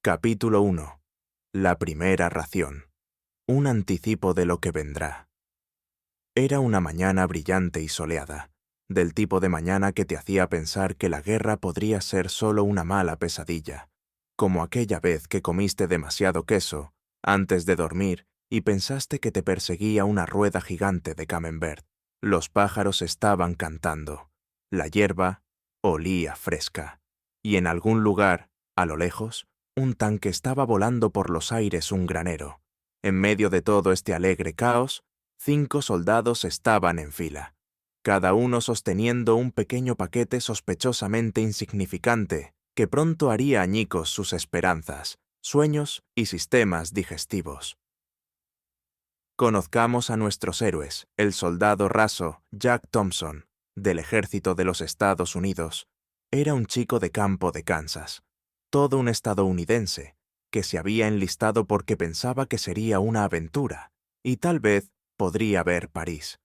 Capítulo 1. La primera ración. Un anticipo de lo que vendrá. Era una mañana brillante y soleada, del tipo de mañana que te hacía pensar que la guerra podría ser solo una mala pesadilla, como aquella vez que comiste demasiado queso antes de dormir y pensaste que te perseguía una rueda gigante de camembert. Los pájaros estaban cantando, la hierba olía fresca, y en algún lugar, a lo lejos, un tanque estaba volando por los aires un granero. En medio de todo este alegre caos, 5 soldados estaban en fila, cada uno sosteniendo un pequeño paquete sospechosamente insignificante que pronto haría añicos sus esperanzas, sueños y sistemas digestivos. Conozcamos a nuestros héroes, el soldado raso Jack Thompson, del ejército de los Estados Unidos. Era un chico de campo de Kansas, todo un estadounidense, que se había enlistado porque pensaba que sería una aventura, y tal vez podría ver París.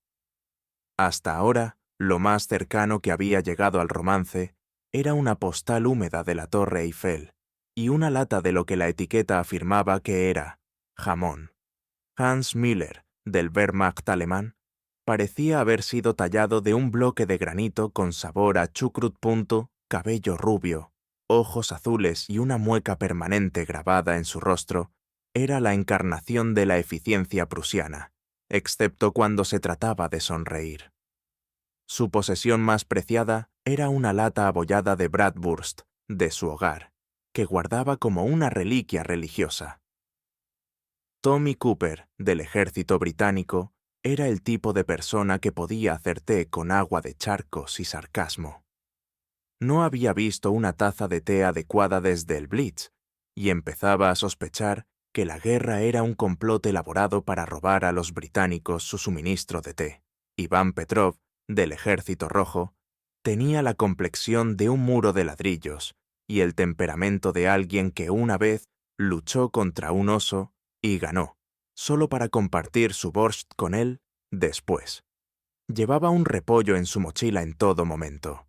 Hasta ahora, lo más cercano que había llegado al romance era una postal húmeda de la Torre Eiffel y una lata de lo que la etiqueta afirmaba que era jamón. Hans Müller, del Wehrmacht alemán, parecía haber sido tallado de un bloque de granito con sabor a chucrut, cabello rubio, ojos azules y una mueca permanente grabada en su rostro. Era la encarnación de la eficiencia prusiana, excepto cuando se trataba de sonreír. Su posesión más preciada era una lata abollada de bratwurst de su hogar, que guardaba como una reliquia religiosa. Tommy Cooper, del ejército británico, era el tipo de persona que podía hacer té con agua de charcos y sarcasmo. No había visto una taza de té adecuada desde el Blitz, y empezaba a sospechar que la guerra era un complot elaborado para robar a los británicos su suministro de té. Iván Petrov, del Ejército Rojo, tenía la complexión de un muro de ladrillos y el temperamento de alguien que una vez luchó contra un oso y ganó, solo para compartir su borscht con él después. Llevaba un repollo en su mochila en todo momento.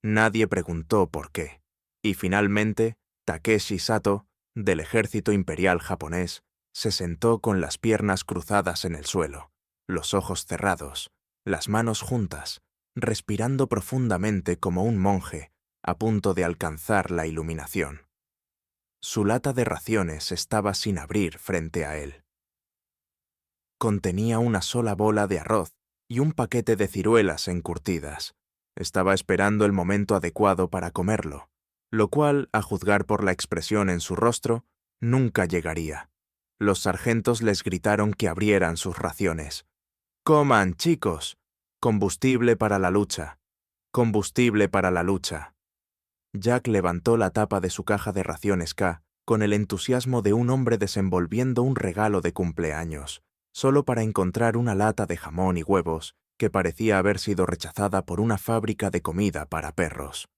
Nadie preguntó por qué. Y finalmente, Takeshi Sato, del ejército imperial japonés, se sentó con las piernas cruzadas en el suelo, los ojos cerrados, las manos juntas, respirando profundamente como un monje a punto de alcanzar la iluminación. Su lata de raciones estaba sin abrir frente a él. Contenía una sola bola de arroz y un paquete de ciruelas encurtidas. Estaba esperando el momento adecuado para comerlo, lo cual, a juzgar por la expresión en su rostro, nunca llegaría. Los sargentos les gritaron que abrieran sus raciones. «¡Coman, chicos! Combustible para la lucha. Combustible para la lucha». Jack levantó la tapa de su caja de raciones K con el entusiasmo de un hombre desenvolviendo un regalo de cumpleaños, solo para encontrar una lata de jamón y huevos que parecía haber sido rechazada por una fábrica de comida para perros.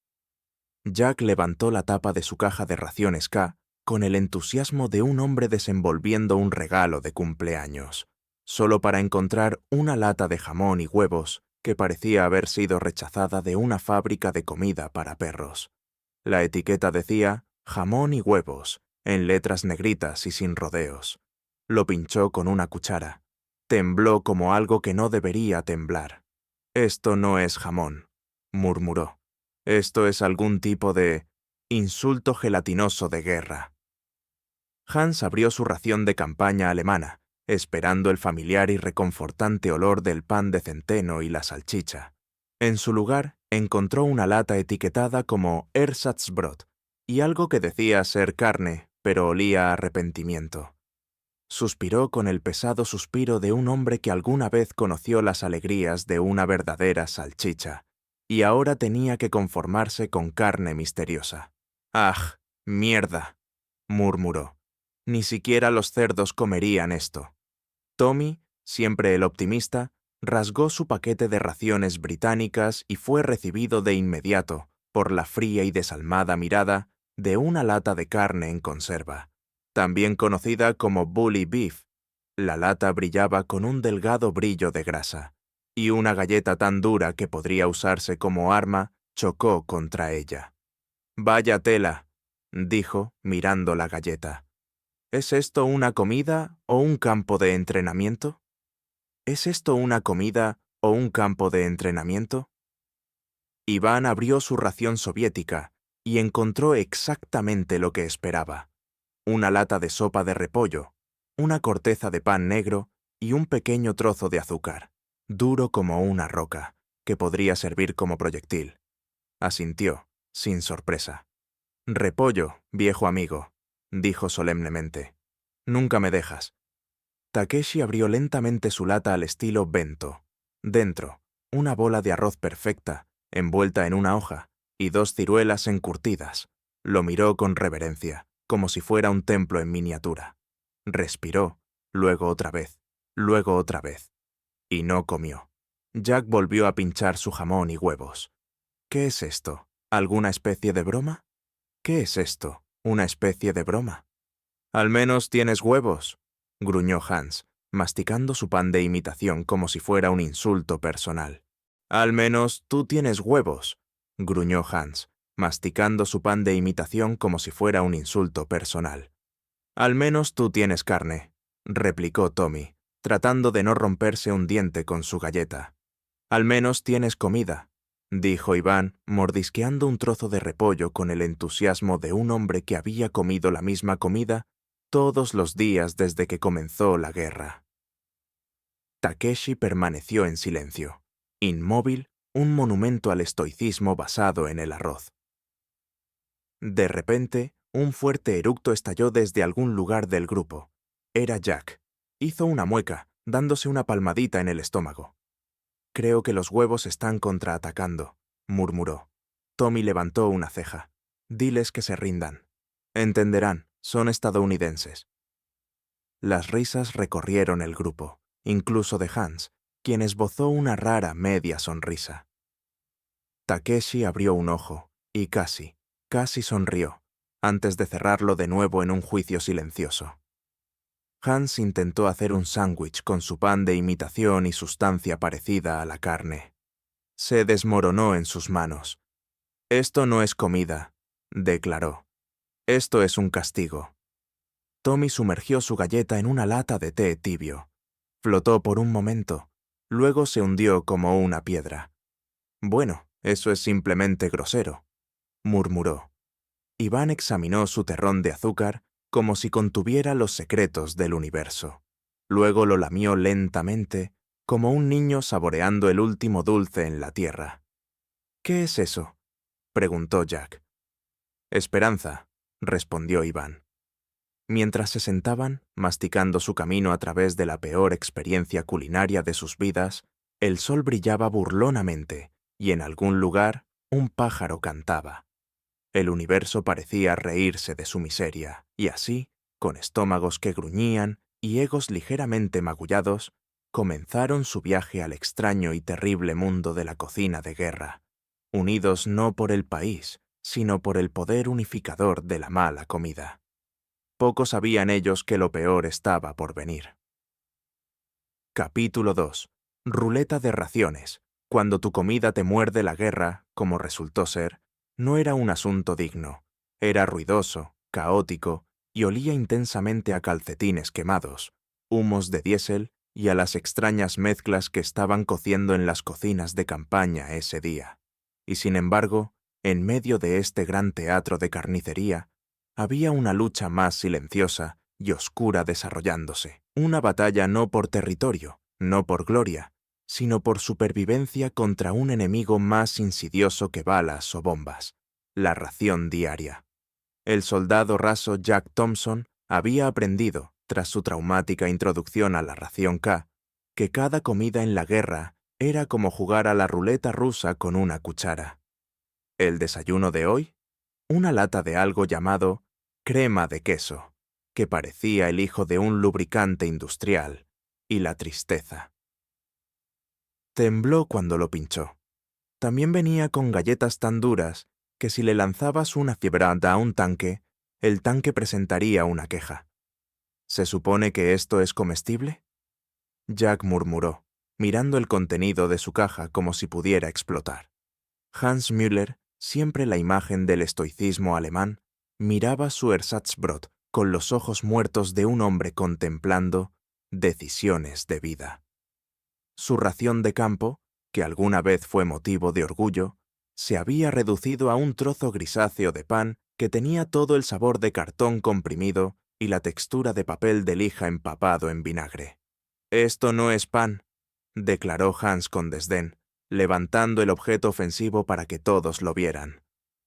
Jack levantó la tapa de su caja de raciones K con el entusiasmo de un hombre desenvolviendo un regalo de cumpleaños, solo para encontrar una lata de jamón y huevos que parecía haber sido rechazada de una fábrica de comida para perros. La etiqueta decía jamón y huevos, en letras negritas y sin rodeos. Lo pinchó con una cuchara. Tembló como algo que no debería temblar. «Esto no es jamón», murmuró. «Esto es algún tipo de insulto gelatinoso de guerra». Hans abrió su ración de campaña alemana, esperando el familiar y reconfortante olor del pan de centeno y la salchicha. En su lugar, encontró una lata etiquetada como Ersatzbrot y algo que decía ser carne, pero olía a arrepentimiento. Suspiró con el pesado suspiro de un hombre que alguna vez conoció las alegrías de una verdadera salchicha, y ahora tenía que conformarse con carne misteriosa. «¡Ah, mierda!», murmuró. «Ni siquiera los cerdos comerían esto». Tommy, siempre el optimista, rasgó su paquete de raciones británicas y fue recibido de inmediato por la fría y desalmada mirada de una lata de carne en conserva, también conocida como bully beef. La lata brillaba con un delgado brillo de grasa, y una galleta tan dura que podría usarse como arma chocó contra ella. «Vaya tela», dijo, mirando la galleta. ¿Es esto una comida o un campo de entrenamiento? ¿Es esto una comida o un campo de entrenamiento? Iván abrió su ración soviética y encontró exactamente lo que esperaba. Una lata de sopa de repollo, una corteza de pan negro y un pequeño trozo de azúcar, duro como una roca, que podría servir como proyectil. Asintió, sin sorpresa. «Repollo, viejo amigo», dijo solemnemente. «Nunca me dejas». Takeshi abrió lentamente su lata al estilo bento. Dentro, una bola de arroz perfecta, envuelta en una hoja, y 2 ciruelas encurtidas. Lo miró con reverencia, como si fuera un templo en miniatura. Respiró, luego otra vez, y no comió. Jack volvió a pinchar su jamón y huevos. ¿Qué es esto? ¿Alguna especie de broma? ¿Qué es esto? ¿Una especie de broma? «Al menos tienes huevos», gruñó Hans, masticando su pan de imitación como si fuera un insulto personal. «Al menos tú tienes huevos», gruñó Hans, masticando su pan de imitación como si fuera un insulto personal. «Al menos tú tienes carne», replicó Tommy, tratando de no romperse un diente con su galleta. «Al menos tienes comida», dijo Iván, mordisqueando un trozo de repollo con el entusiasmo de un hombre que había comido la misma comida todos los días desde que comenzó la guerra. Takeshi permaneció en silencio, inmóvil, un monumento al estoicismo basado en el arroz. De repente, un fuerte eructo estalló desde algún lugar del grupo. Era Jack. Hizo una mueca, dándose una palmadita en el estómago. «Creo que los huevos están contraatacando», murmuró. Tommy levantó una ceja. «Diles que se rindan. Entenderán, son estadounidenses». Las risas recorrieron el grupo, incluso de Hans, quien esbozó una rara media sonrisa. Takeshi abrió un ojo y casi sonrió, antes de cerrarlo de nuevo en un juicio silencioso. Hans intentó hacer un sándwich con su pan de imitación y sustancia parecida a la carne. Se desmoronó en sus manos. «Esto no es comida», declaró. «Esto es un castigo». Tommy sumergió su galleta en una lata de té tibio. Flotó por un momento, luego se hundió como una piedra. «Bueno, eso es simplemente grosero», murmuró. Iván examinó su terrón de azúcar como si contuviera los secretos del universo. Luego lo lamió lentamente, como un niño saboreando el último dulce en la tierra. «¿Qué es eso?», preguntó Jack. «Esperanza», respondió Iván. Mientras se sentaban, masticando su camino a través de la peor experiencia culinaria de sus vidas, el sol brillaba burlonamente y en algún lugar un pájaro cantaba. El universo parecía reírse de su miseria, y así, con estómagos que gruñían y egos ligeramente magullados, comenzaron su viaje al extraño y terrible mundo de la cocina de guerra, unidos no por el país, sino por el poder unificador de la mala comida. Poco sabían ellos que lo peor estaba por venir. Capítulo 2. Ruleta de raciones. Cuando tu comida te muerde la guerra, como resultó ser, no era un asunto digno. Era ruidoso, caótico y olía intensamente a calcetines quemados, humos de diésel y a las extrañas mezclas que estaban cociendo en las cocinas de campaña ese día. Y sin embargo, en medio de este gran teatro de carnicería, había una lucha más silenciosa y oscura desarrollándose. Una batalla no por territorio, no por gloria, sino por supervivencia contra un enemigo más insidioso que balas o bombas, la ración diaria. El soldado raso Jack Thompson había aprendido, tras su traumática introducción a la ración K, que cada comida en la guerra era como jugar a la ruleta rusa con una cuchara. ¿El desayuno de hoy? Una lata de algo llamado crema de queso, que parecía el hijo de un lubricante industrial, y la tristeza. Tembló cuando lo pinchó. También venía con galletas tan duras que si le lanzabas una fiebrada a un tanque, el tanque presentaría una queja. ¿Se supone que esto es comestible?, Jack murmuró, mirando el contenido de su caja como si pudiera explotar. Hans Müller, siempre la imagen del estoicismo alemán, miraba su Ersatzbrot con los ojos muertos de un hombre contemplando decisiones de vida. Su ración de campo, que alguna vez fue motivo de orgullo, se había reducido a un trozo grisáceo de pan que tenía todo el sabor de cartón comprimido y la textura de papel de lija empapado en vinagre. «Esto no es pan», declaró Hans con desdén, levantando el objeto ofensivo para que todos lo vieran.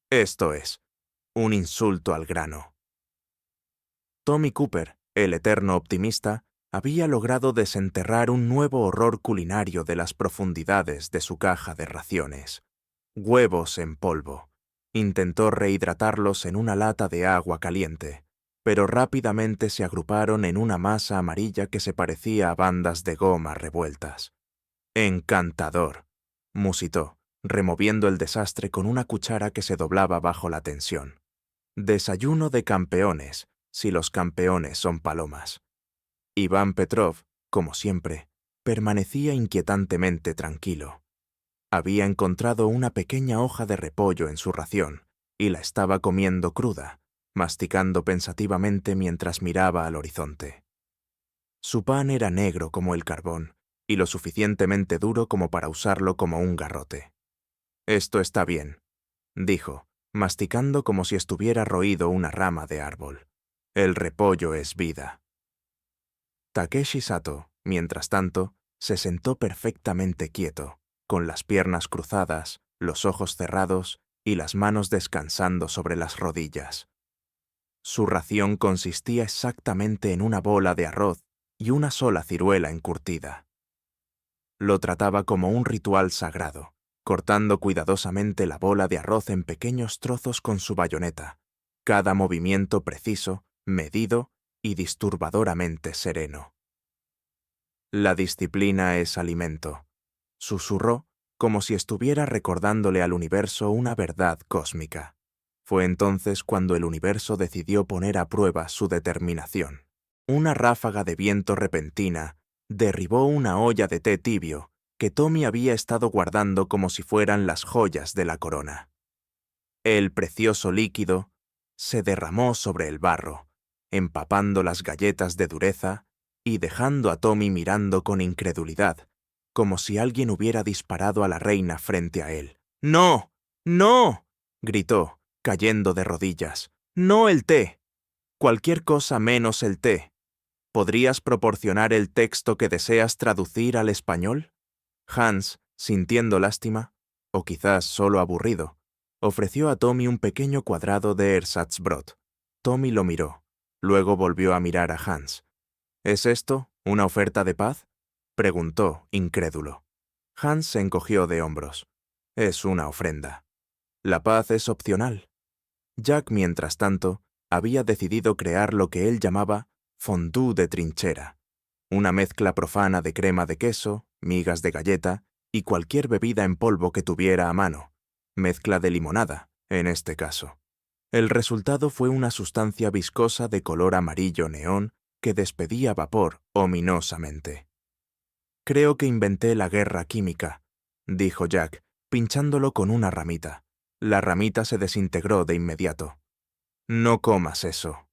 «Esto es un insulto al grano». Tommy Cooper, el eterno optimista, había logrado desenterrar un nuevo horror culinario de las profundidades de su caja de raciones. Huevos en polvo. Intentó rehidratarlos en una lata de agua caliente, pero rápidamente se agruparon en una masa amarilla que se parecía a bandas de goma revueltas. «Encantador», musitó, removiendo el desastre con una cuchara que se doblaba bajo la tensión. «Desayuno de campeones, si los campeones son palomas». Iván Petrov, como siempre, permanecía inquietantemente tranquilo. Había encontrado una pequeña hoja de repollo en su ración y la estaba comiendo cruda, masticando pensativamente mientras miraba al horizonte. Su pan era negro como el carbón y lo suficientemente duro como para usarlo como un garrote. «Esto está bien», dijo, masticando como si estuviera roído una rama de árbol. «El repollo es vida». Takeshi Sato, mientras tanto, se sentó perfectamente quieto, con las piernas cruzadas, los ojos cerrados y las manos descansando sobre las rodillas. Su ración consistía exactamente en una bola de arroz y una sola ciruela encurtida. Lo trataba como un ritual sagrado, cortando cuidadosamente la bola de arroz en pequeños trozos con su bayoneta, cada movimiento preciso, medido y disturbadoramente sereno. «La disciplina es alimento», susurró, como si estuviera recordándole al universo una verdad cósmica. Fue entonces cuando el universo decidió poner a prueba su determinación. Una ráfaga de viento repentina derribó una olla de té tibio que Tommy había estado guardando como si fueran las joyas de la corona. El precioso líquido se derramó sobre el barro, empapando las galletas de dureza y dejando a Tommy mirando con incredulidad, como si alguien hubiera disparado a la reina frente a él. «¡No! ¡No!», gritó, cayendo de rodillas. «¡No el té! Cualquier cosa menos el té. ¿Podrías proporcionar el texto que deseas traducir al español?» Hans, sintiendo lástima, o quizás solo aburrido, ofreció a Tommy un pequeño cuadrado de Ersatzbrot. Tommy lo miró, luego volvió a mirar a Hans. «¿Es esto una oferta de paz?», preguntó, incrédulo. Hans se encogió de hombros. «Es una ofrenda. La paz es opcional». Jack, mientras tanto, había decidido crear lo que él llamaba fondue de trinchera, una mezcla profana de crema de queso, migas de galleta y cualquier bebida en polvo que tuviera a mano, mezcla de limonada, en este caso. El resultado fue una sustancia viscosa de color amarillo neón que despedía vapor ominosamente. «Creo que inventé la guerra química», dijo Jack, pinchándolo con una ramita. La ramita se desintegró de inmediato. «No comas eso»,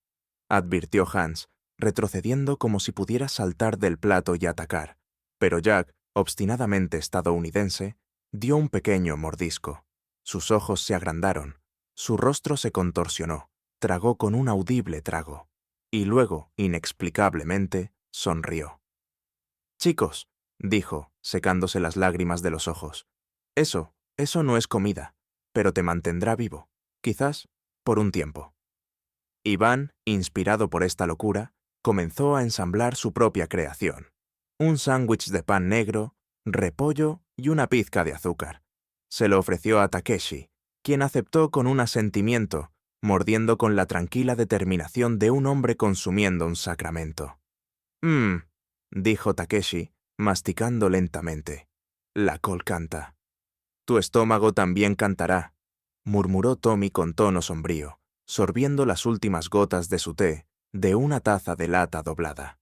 advirtió Hans, retrocediendo como si pudiera saltar del plato y atacar, pero Jack, obstinadamente estadounidense, dio un pequeño mordisco. Sus ojos se agrandaron, su rostro se contorsionó, tragó con un audible trago, y luego, inexplicablemente, sonrió. «Chicos», dijo, secándose las lágrimas de los ojos, eso no es comida, pero te mantendrá vivo, quizás por un tiempo». Iván, inspirado por esta locura, comenzó a ensamblar su propia creación. Un sándwich de pan negro, repollo y una pizca de azúcar. Se lo ofreció a Takeshi, quien aceptó con un asentimiento, mordiendo con la tranquila determinación de un hombre consumiendo un sacramento. Dijo Takeshi, masticando lentamente. «La col canta». «Tu estómago también cantará», murmuró Tommy con tono sombrío, sorbiendo las últimas gotas de su té de una taza de lata doblada.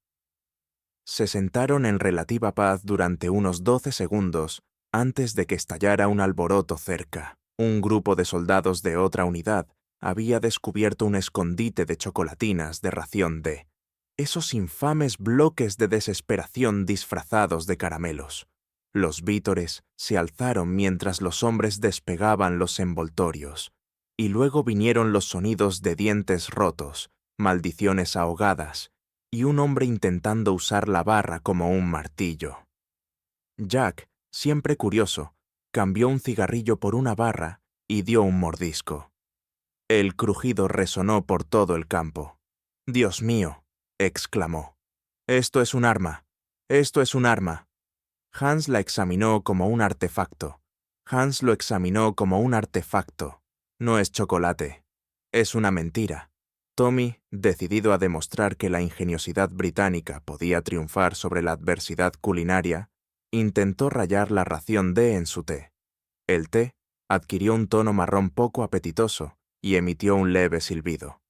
Se sentaron en relativa paz durante unos 12 segundos antes de que estallara un alboroto cerca. Un grupo de soldados de otra unidad había descubierto un escondite de chocolatinas de ración D. Esos infames bloques de desesperación disfrazados de caramelos. Los vítores se alzaron mientras los hombres despegaban los envoltorios, y luego vinieron los sonidos de dientes rotos, maldiciones ahogadas, y un hombre intentando usar la barra como un martillo. Jack, siempre curioso, cambió un cigarrillo por una barra y dio un mordisco. El crujido resonó por todo el campo. «¡Dios mío!», exclamó. «¡Esto es un arma! ¡Esto es un arma!». Hans la examinó como un artefacto. Hans lo examinó como un artefacto. No es chocolate. Es una mentira. Tommy, decidido a demostrar que la ingeniosidad británica podía triunfar sobre la adversidad culinaria, intentó rallar la ración D en su té. El té adquirió un tono marrón poco apetitoso y emitió un leve silbido.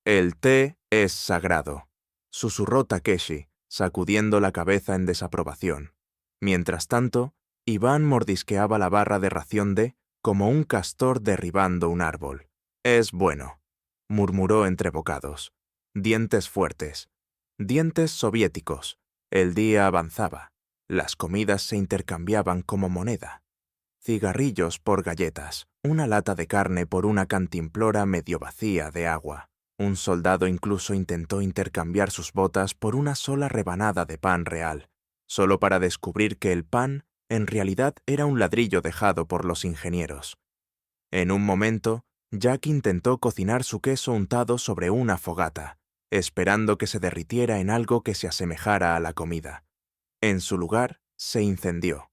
«El té es sagrado», susurró Takeshi, sacudiendo la cabeza en desaprobación. Mientras tanto, Iván mordisqueaba la barra de ración D como un castor derribando un árbol. «Es bueno», murmuró entre bocados. Dientes fuertes. Dientes soviéticos. El día avanzaba. Las comidas se intercambiaban como moneda. Cigarrillos por galletas, una lata de carne por una cantimplora medio vacía de agua. Un soldado incluso intentó intercambiar sus botas por una sola rebanada de pan real, solo para descubrir que el pan en realidad era un ladrillo dejado por los ingenieros. En un momento, Jack intentó cocinar su queso untado sobre una fogata, esperando que se derritiera en algo que se asemejara a la comida. En su lugar, se incendió.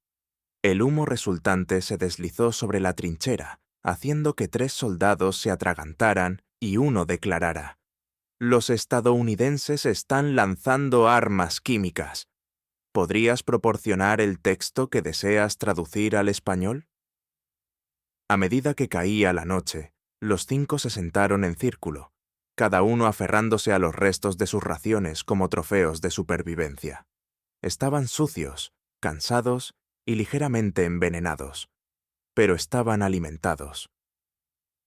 El humo resultante se deslizó sobre la trinchera, haciendo que 3 soldados se atragantaran y uno declarara: «Los estadounidenses están lanzando armas químicas. ¿Podrías proporcionar el texto que deseas traducir al español?». A medida que caía la noche, los 5 se sentaron en círculo, cada uno aferrándose a los restos de sus raciones como trofeos de supervivencia. Estaban sucios, cansados y ligeramente envenenados, pero estaban alimentados.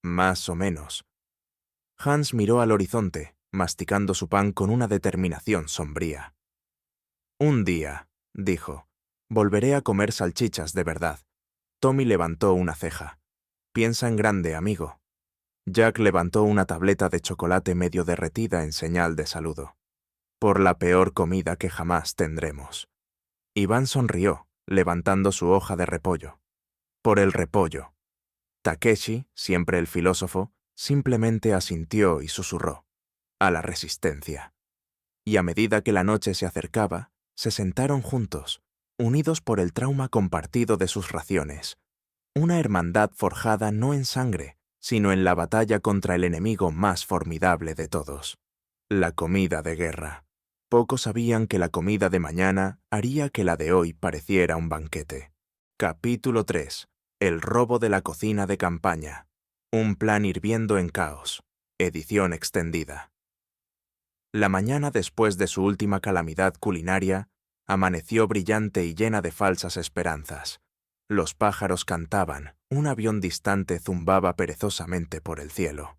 Más o menos. Hans miró al horizonte, masticando su pan con una determinación sombría. «Un día», dijo, «volveré a comer salchichas de verdad». Tommy levantó una ceja. «Piensa en grande, amigo». Jack levantó una tableta de chocolate medio derretida en señal de saludo. «Por la peor comida que jamás tendremos». Iván sonrió, levantando su hoja de repollo. «Por el repollo». Takeshi, siempre el filósofo, simplemente asintió y susurró: «A la resistencia». Y a medida que la noche se acercaba, se sentaron juntos, unidos por el trauma compartido de sus raciones. Una hermandad forjada no en sangre, sino en la batalla contra el enemigo más formidable de todos: la comida de guerra. Pocos sabían que la comida de mañana haría que la de hoy pareciera un banquete. Capítulo 3. El robo de la cocina de campaña. Un plan hirviendo en caos. Edición extendida. La mañana después de su última calamidad culinaria, amaneció brillante y llena de falsas esperanzas. Los pájaros cantaban, un avión distante zumbaba perezosamente por el cielo.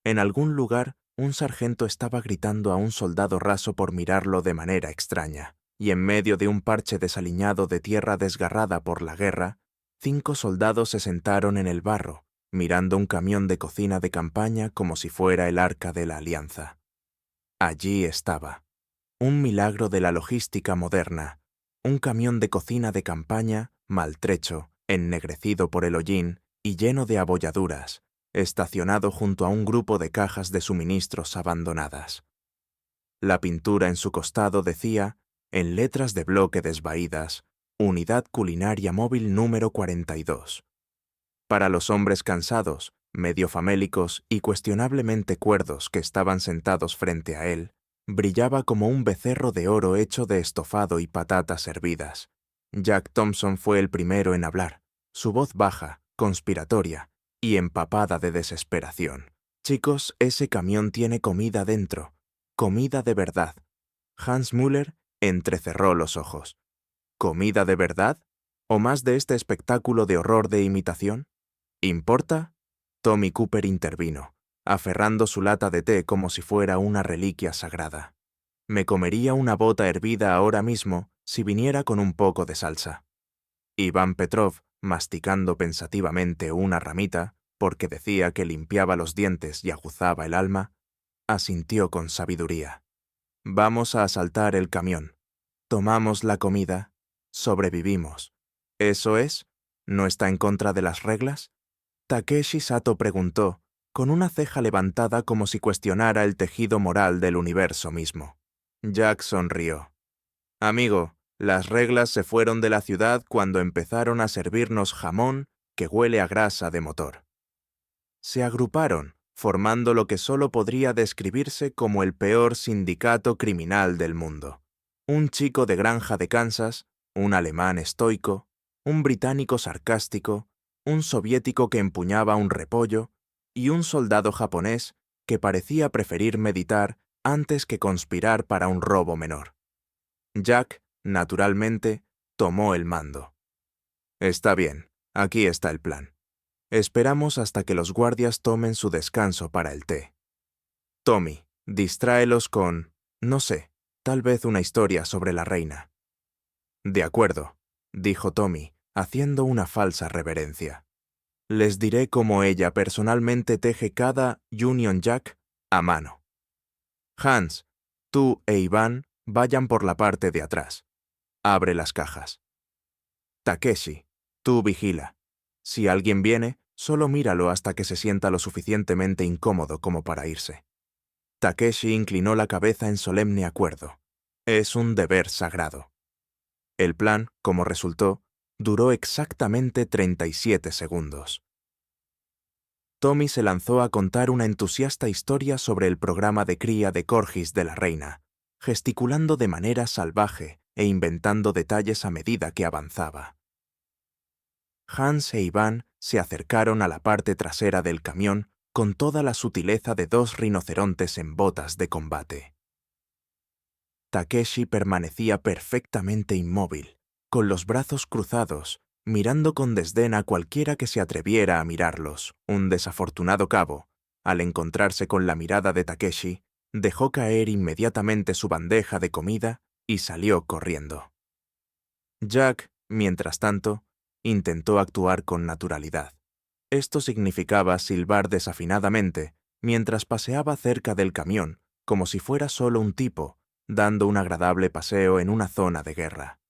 En algún lugar, un sargento estaba gritando a un soldado raso por mirarlo de manera extraña, y en medio de un parche desaliñado de tierra desgarrada por la guerra, 5 soldados se sentaron en el barro, mirando un camión de cocina de campaña como si fuera el Arca de la Alianza. Allí estaba, un milagro de la logística moderna, un camión de cocina de campaña maltrecho, ennegrecido por el hollín y lleno de abolladuras, estacionado junto a un grupo de cajas de suministros abandonadas. La pintura en su costado decía, en letras de bloque desvaídas, Unidad Culinaria Móvil número 42. Para los hombres cansados, medio famélicos y cuestionablemente cuerdos que estaban sentados frente a él, brillaba como un becerro de oro hecho de estofado y patatas hervidas. Jack Thompson fue el primero en hablar, su voz baja, conspiratoria y empapada de desesperación. «Chicos, ese camión tiene comida dentro. Comida de verdad». Hans Müller entrecerró los ojos. «¿Comida de verdad? ¿O más de este espectáculo de horror de imitación? ¿Importa?». Tommy Cooper intervino, aferrando su lata de té como si fuera una reliquia sagrada. Me comería una bota hervida ahora mismo si viniera con un poco de salsa. Iván Petrov, masticando pensativamente una ramita, porque decía que limpiaba los dientes y aguzaba el alma, asintió con sabiduría. Vamos a asaltar el camión. Tomamos la comida. Sobrevivimos. ¿Eso es? ¿No está en contra de las reglas? Takeshi Sato preguntó, con una ceja levantada como si cuestionara el tejido moral del universo mismo. Jack sonrió. Amigo, las reglas se fueron de la ciudad cuando empezaron a servirnos jamón que huele a grasa de motor. Se agruparon, formando lo que solo podría describirse como el peor sindicato criminal del mundo. Un chico de granja de Kansas, un alemán estoico, un británico sarcástico, un soviético que empuñaba un repollo y un soldado japonés que parecía preferir meditar antes que conspirar para un robo menor. Jack, naturalmente, tomó el mando. Está bien, aquí está el plan. Esperamos hasta que los guardias tomen su descanso para el té. Tommy, distráelos con, no sé, tal vez una historia sobre la reina. De acuerdo, dijo Tommy, haciendo una falsa reverencia. Les diré cómo ella personalmente teje cada Union Jack a mano. Hans, tú e Iván vayan por la parte de atrás. Abre las cajas. Takeshi, tú vigila. Si alguien viene, solo míralo hasta que se sienta lo suficientemente incómodo como para irse. Takeshi inclinó la cabeza en solemne acuerdo. Es un deber sagrado. El plan, como resultó, duró exactamente 37 segundos. Tommy se lanzó a contar una entusiasta historia sobre el programa de cría de corgis de la reina, gesticulando de manera salvaje e inventando detalles a medida que avanzaba. Hans e Iván se acercaron a la parte trasera del camión con toda la sutileza de dos rinocerontes en botas de combate. Takeshi permanecía perfectamente inmóvil, con los brazos cruzados, mirando con desdén a cualquiera que se atreviera a mirarlos. Un desafortunado cabo, al encontrarse con la mirada de Takeshi, dejó caer inmediatamente su bandeja de comida y salió corriendo. Jack, mientras tanto, intentó actuar con naturalidad. Esto significaba silbar desafinadamente mientras paseaba cerca del camión, como si fuera solo un tipo, dando un agradable paseo en una zona de guerra.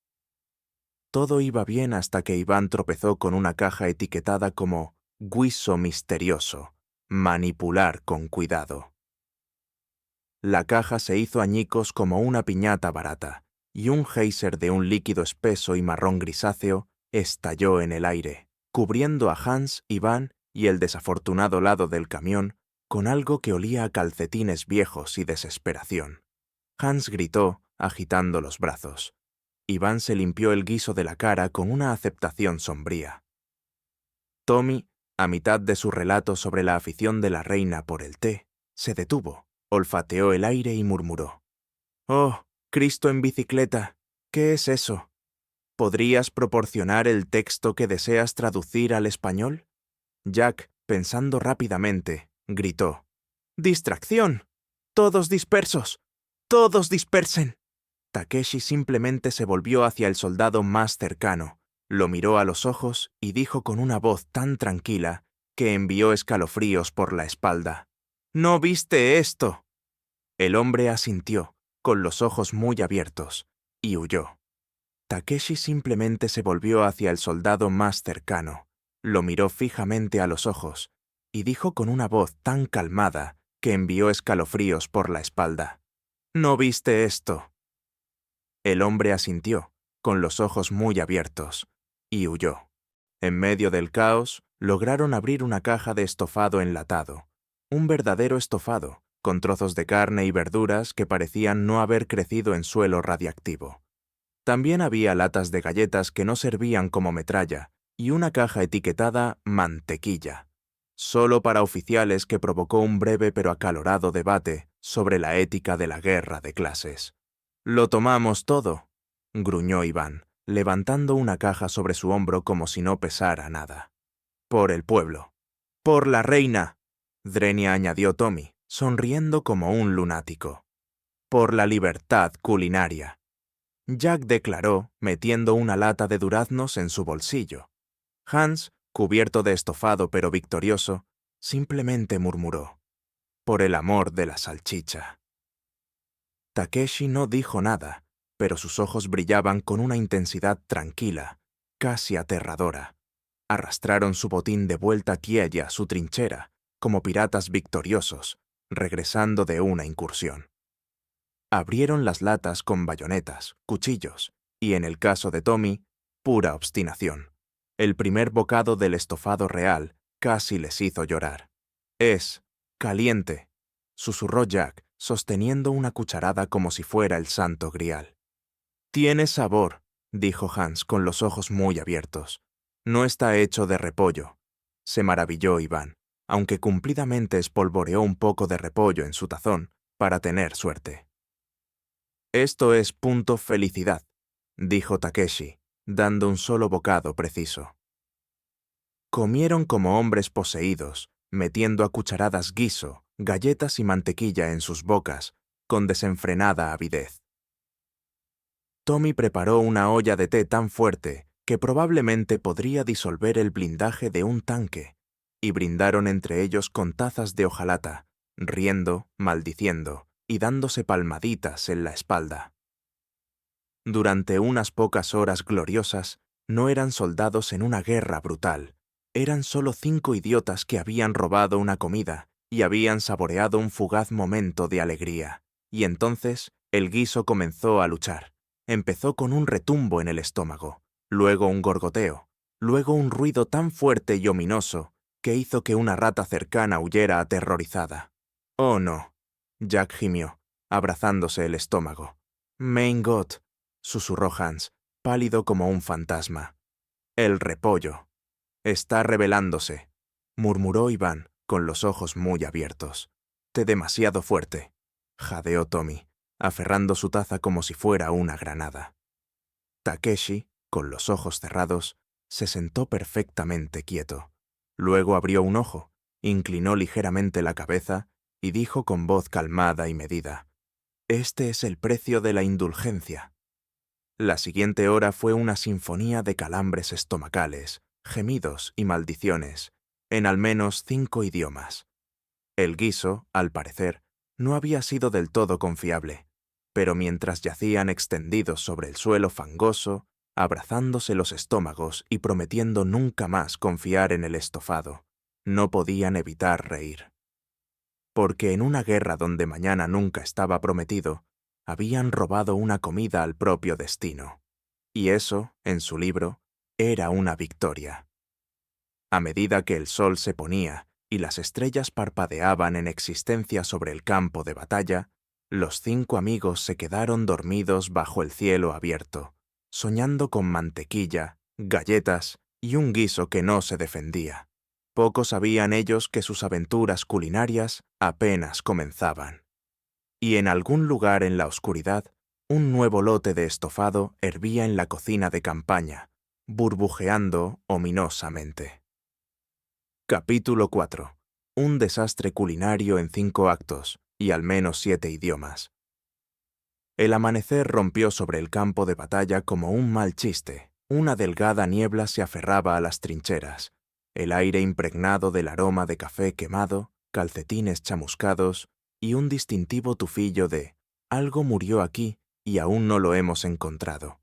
Todo iba bien hasta que Iván tropezó con una caja etiquetada como «Guiso misterioso, manipular con cuidado». La caja se hizo añicos como una piñata barata, y un geyser de un líquido espeso y marrón grisáceo estalló en el aire, cubriendo a Hans, Iván y el desafortunado lado del camión con algo que olía a calcetines viejos y desesperación. Hans gritó, agitando los brazos. Iván se limpió el guiso de la cara con una aceptación sombría. Tommy, a mitad de su relato sobre la afición de la reina por el té, se detuvo, olfateó el aire y murmuró. «Oh, Cristo en bicicleta, ¿qué es eso? ¿Podrías proporcionar el texto que deseas traducir al español?» Jack, pensando rápidamente, gritó. «¡Distracción! ¡Todos dispersos! ¡Todos dispersen!» Takeshi simplemente se volvió hacia el soldado más cercano, lo miró a los ojos y dijo con una voz tan tranquila que envió escalofríos por la espalda. «¿No viste esto?» El hombre asintió, con los ojos muy abiertos, y huyó. Takeshi simplemente se volvió hacia el soldado más cercano, lo miró fijamente a los ojos, y dijo con una voz tan calmada que envió escalofríos por la espalda. «¿No viste esto?» El hombre asintió, con los ojos muy abiertos, y huyó. En medio del caos, lograron abrir una caja de estofado enlatado, un verdadero estofado, con trozos de carne y verduras que parecían no haber crecido en suelo radiactivo. También había latas de galletas que no servían como metralla y una caja etiquetada mantequilla, solo para oficiales, que provocó un breve pero acalorado debate sobre la ética de la guerra de clases. «Lo tomamos todo», gruñó Iván, levantando una caja sobre su hombro como si no pesara nada. «Por el pueblo». Por la reina, Drenia añadió Tommy, sonriendo como un lunático. Por la libertad culinaria, Jack declaró, metiendo una lata de duraznos en su bolsillo. Hans, cubierto de estofado pero victorioso, simplemente murmuró: por el amor de la salchicha. Takeshi no dijo nada, pero sus ojos brillaban con una intensidad tranquila, casi aterradora. Arrastraron su botín de vuelta quiella a su trinchera, como piratas victoriosos, regresando de una incursión. Abrieron las latas con bayonetas, cuchillos, y en el caso de Tommy, pura obstinación. El primer bocado del estofado real casi les hizo llorar. Es caliente, susurró Jack, sosteniendo una cucharada como si fuera el santo grial. Tiene sabor, dijo Hans con los ojos muy abiertos. No está hecho de repollo. Se maravilló Iván, aunque cumplidamente espolvoreó un poco de repollo en su tazón para tener suerte. Esto es punto felicidad, dijo Takeshi, dando un solo bocado preciso. Comieron como hombres poseídos, metiendo a cucharadas guiso, galletas y mantequilla en sus bocas, con desenfrenada avidez. Tommy preparó una olla de té tan fuerte que probablemente podría disolver el blindaje de un tanque, y brindaron entre ellos con tazas de hojalata, riendo, maldiciendo y dándose palmaditas en la espalda. Durante unas pocas horas gloriosas, no eran soldados en una guerra brutal, eran solo 5 idiotas que habían robado una comida y habían saboreado un fugaz momento de alegría, y entonces el guiso comenzó a luchar. Empezó con un retumbo en el estómago, luego un gorgoteo, luego un ruido tan fuerte y ominoso que hizo que una rata cercana huyera aterrorizada. «Oh, no», Jack gimió, abrazándose el estómago. «Mein Gott», susurró Hans, pálido como un fantasma. «El repollo. Está revelándose», murmuró Iván, con los ojos muy abiertos. «Té demasiado fuerte», jadeó Tommy, aferrando su taza como si fuera una granada. Takeshi, con los ojos cerrados, se sentó perfectamente quieto. Luego abrió un ojo, inclinó ligeramente la cabeza y dijo con voz calmada y medida: «Este es el precio de la indulgencia». La siguiente hora fue una sinfonía de calambres estomacales, gemidos y maldiciones, en al menos 5 idiomas. El guiso, al parecer, no había sido del todo confiable, pero mientras yacían extendidos sobre el suelo fangoso, abrazándose los estómagos y prometiendo nunca más confiar en el estofado, no podían evitar reír. Porque en una guerra donde mañana nunca estaba prometido, habían robado una comida al propio destino. Y eso, en su libro, era una victoria. A medida que el sol se ponía y las estrellas parpadeaban en existencia sobre el campo de batalla, los 5 amigos se quedaron dormidos bajo el cielo abierto, soñando con mantequilla, galletas y un guiso que no se defendía. Poco sabían ellos que sus aventuras culinarias apenas comenzaban. Y en algún lugar en la oscuridad, un nuevo lote de estofado hervía en la cocina de campaña, burbujeando ominosamente. Capítulo 4. Un desastre culinario en 5 actos, y al menos 7 idiomas. El amanecer rompió sobre el campo de batalla como un mal chiste. Una delgada niebla se aferraba a las trincheras. El aire impregnado del aroma de café quemado, calcetines chamuscados y un distintivo tufillo de «algo murió aquí y aún no lo hemos encontrado».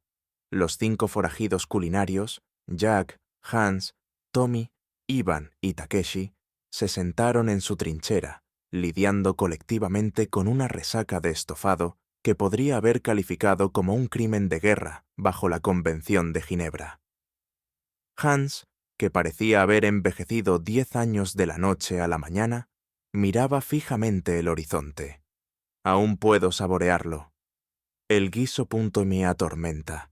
Los 5 forajidos culinarios, Jack, Hans, Tommy, Ivan y Takeshi, se sentaron en su trinchera, lidiando colectivamente con una resaca de estofado que podría haber calificado como un crimen de guerra bajo la Convención de Ginebra. Hans, que parecía haber envejecido 10 años de la noche a la mañana, miraba fijamente el horizonte. «Aún puedo saborearlo. El guiso me atormenta».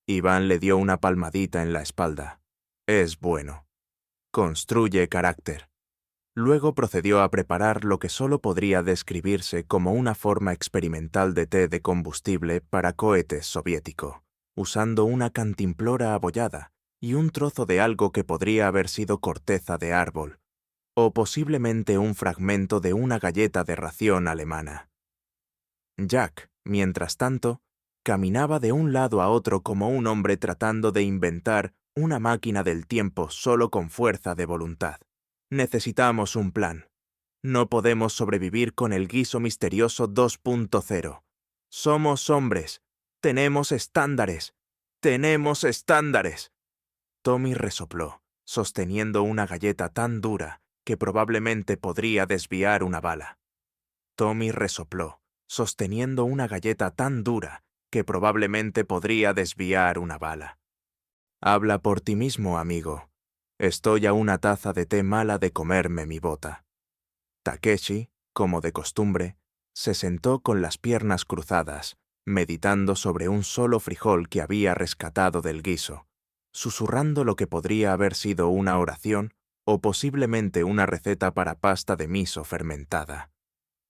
Iván le dio una palmadita en la espalda. «Es bueno. Construye carácter». Luego procedió a preparar lo que solo podría describirse como una forma experimental de té de combustible para cohetes soviético, usando una cantimplora abollada y un trozo de algo que podría haber sido corteza de árbol, o posiblemente un fragmento de una galleta de ración alemana. Jack, mientras tanto, caminaba de un lado a otro como un hombre tratando de inventar una máquina del tiempo solo con fuerza de voluntad. Necesitamos un plan. No podemos sobrevivir con el guiso misterioso 2.0. Somos hombres. Tenemos estándares. ¡Tenemos estándares! Tommy resopló, sosteniendo una galleta tan dura que probablemente podría desviar una bala. Tommy resopló, sosteniendo una galleta tan dura que probablemente podría desviar una bala. Habla por ti mismo, amigo. Estoy a una taza de té mala de comerme mi bota. Takeshi, como de costumbre, se sentó con las piernas cruzadas, meditando sobre un solo frijol que había rescatado del guiso, susurrando lo que podría haber sido una oración o posiblemente una receta para pasta de miso fermentada.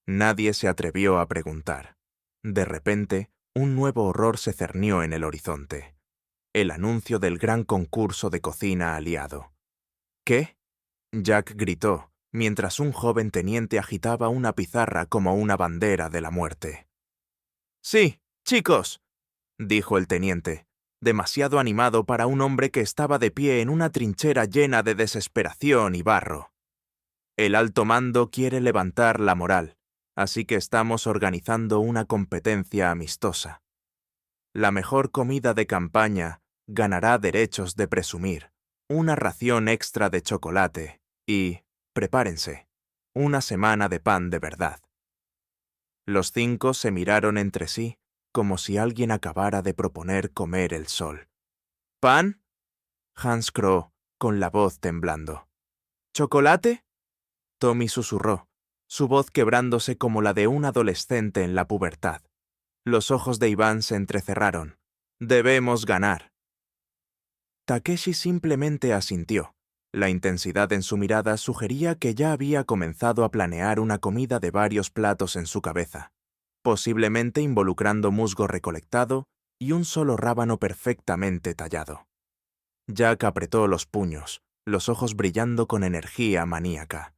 Nadie se atrevió a preguntar. De repente, un nuevo horror se cernió en el horizonte. El anuncio del gran concurso de cocina aliado. ¿Qué? Jack gritó, mientras un joven teniente agitaba una pizarra como una bandera de la muerte. «Sí, chicos», dijo el teniente, demasiado animado para un hombre que estaba de pie en una trinchera llena de desesperación y barro. «El alto mando quiere levantar la moral, así que estamos organizando una competencia amistosa. La mejor comida de campaña ganará derechos de presumir, una ración extra de chocolate y, prepárense, una semana de pan de verdad». Los 5 se miraron entre sí como si alguien acabara de proponer comer el sol. ¿Pan? Hans croó, con la voz temblando. ¿Chocolate? Tommy susurró, su voz quebrándose como la de un adolescente en la pubertad. Los ojos de Iván se entrecerraron. «Debemos ganar». Takeshi simplemente asintió. La intensidad en su mirada sugería que ya había comenzado a planear una comida de varios platos en su cabeza, posiblemente involucrando musgo recolectado y un solo rábano perfectamente tallado. Jack apretó los puños, los ojos brillando con energía maníaca.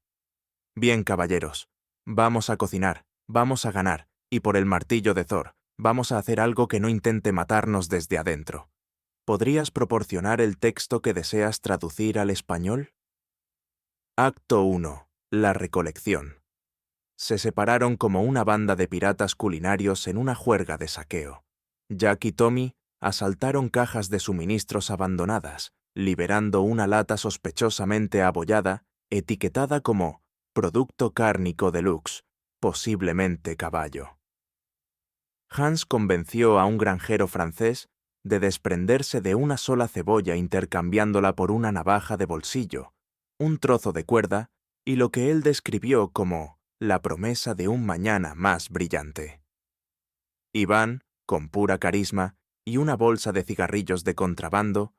«Bien, caballeros, vamos a cocinar, vamos a ganar, y por el martillo de Thor, vamos a hacer algo que no intente matarnos desde adentro. ¿Podrías proporcionar el texto que deseas traducir al español?» Acto 1. La recolección. Se separaron como una banda de piratas culinarios en una juerga de saqueo. Jack y Tommy asaltaron cajas de suministros abandonadas, liberando una lata sospechosamente abollada, etiquetada como «Producto cárnico deluxe», posiblemente caballo. Hans convenció a un granjero francés de desprenderse de una sola cebolla intercambiándola por una navaja de bolsillo, un trozo de cuerda y lo que él describió como la promesa de un mañana más brillante. Iván, con pura carisma y una bolsa de cigarrillos de contrabando,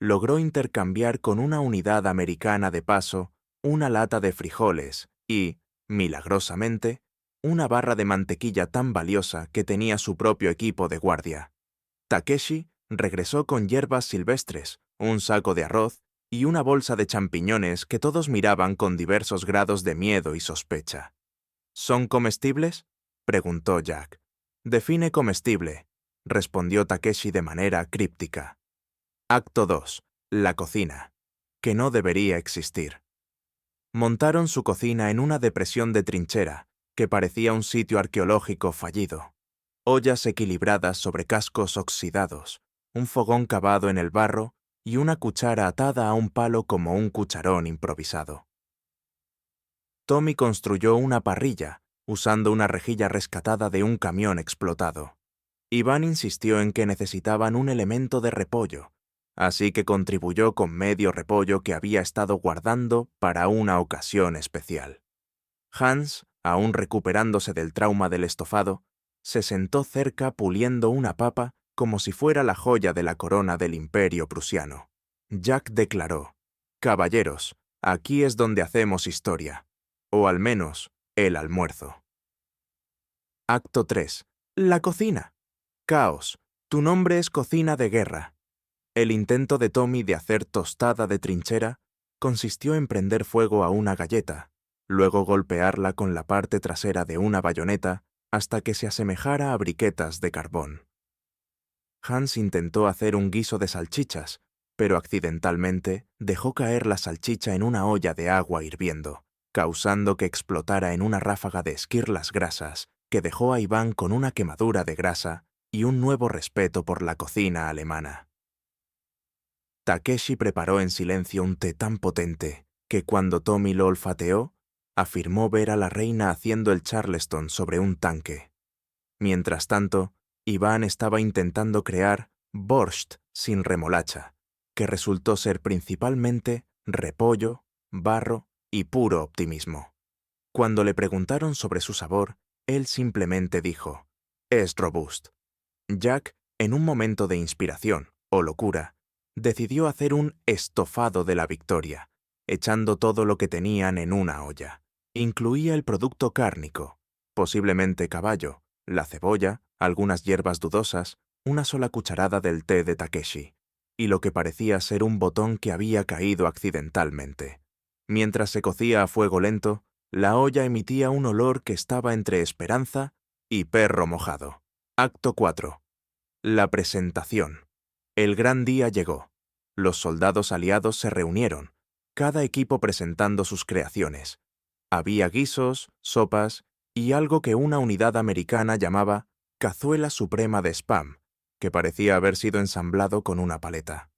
logró intercambiar con una unidad americana de paso una lata de frijoles y, milagrosamente, una barra de mantequilla tan valiosa que tenía su propio equipo de guardia. Takeshi regresó con hierbas silvestres, un saco de arroz y una bolsa de champiñones que todos miraban con diversos grados de miedo y sospecha. «¿Son comestibles?», preguntó Jack. «Define comestible», respondió Takeshi de manera críptica. Acto 2. La cocina, que no debería existir. Montaron su cocina en una depresión de trinchera, que parecía un sitio arqueológico fallido. Ollas equilibradas sobre cascos oxidados, un fogón cavado en el barro y una cuchara atada a un palo como un cucharón improvisado. Tommy construyó una parrilla, usando una rejilla rescatada de un camión explotado. Iván insistió en que necesitaban un elemento de repollo, así que contribuyó con medio repollo que había estado guardando para una ocasión especial. Hans, aún recuperándose del trauma del estofado, se sentó cerca puliendo una papa como si fuera la joya de la corona del Imperio prusiano. Jack declaró: «Caballeros, aquí es donde hacemos historia, o al menos el almuerzo». Acto 3. La cocina. Caos. Tu nombre es cocina de guerra. El intento de Tommy de hacer tostada de trinchera consistió en prender fuego a una galleta, luego golpearla con la parte trasera de una bayoneta hasta que se asemejara a briquetas de carbón. Hans intentó hacer un guiso de salchichas, pero accidentalmente dejó caer la salchicha en una olla de agua hirviendo, causando que explotara en una ráfaga de esquirlas grasas que dejó a Iván con una quemadura de grasa y un nuevo respeto por la cocina alemana. Takeshi preparó en silencio un té tan potente que cuando Tommy lo olfateó, afirmó ver a la reina haciendo el charleston sobre un tanque. Mientras tanto, Iván estaba intentando crear borscht sin remolacha, que resultó ser principalmente repollo, barro y puro optimismo. Cuando le preguntaron sobre su sabor, él simplemente dijo, «Es robust». Jack, en un momento de inspiración o locura, decidió hacer un estofado de la victoria, echando todo lo que tenían en una olla. Incluía el producto cárnico, posiblemente caballo, la cebolla, algunas hierbas dudosas, una sola cucharada del té de Takeshi, y lo que parecía ser un botón que había caído accidentalmente. Mientras se cocía a fuego lento, la olla emitía un olor que estaba entre esperanza y perro mojado. Acto 4. La presentación. El gran día llegó. Los soldados aliados se reunieron, cada equipo presentando sus creaciones. Había guisos, sopas y algo que una unidad americana llamaba cazuela suprema de Spam, que parecía haber sido ensamblado con una paleta.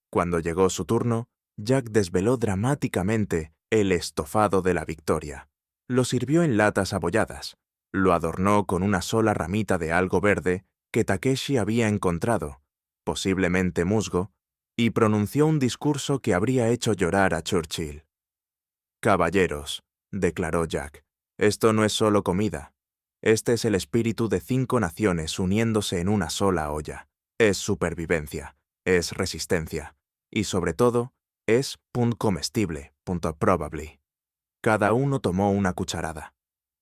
Cuando llegó su turno, Jack desveló dramáticamente el estofado de la victoria. Lo sirvió en latas abolladas, lo adornó con una sola ramita de algo verde que Takeshi había encontrado, posiblemente musgo, y pronunció un discurso que habría hecho llorar a Churchill. «Caballeros», declaró Jack, «esto no es solo comida. Este es el espíritu de 5 naciones uniéndose en una sola olla. Es supervivencia, es resistencia, y sobre todo, es punt comestible, probably». Cada uno tomó una cucharada.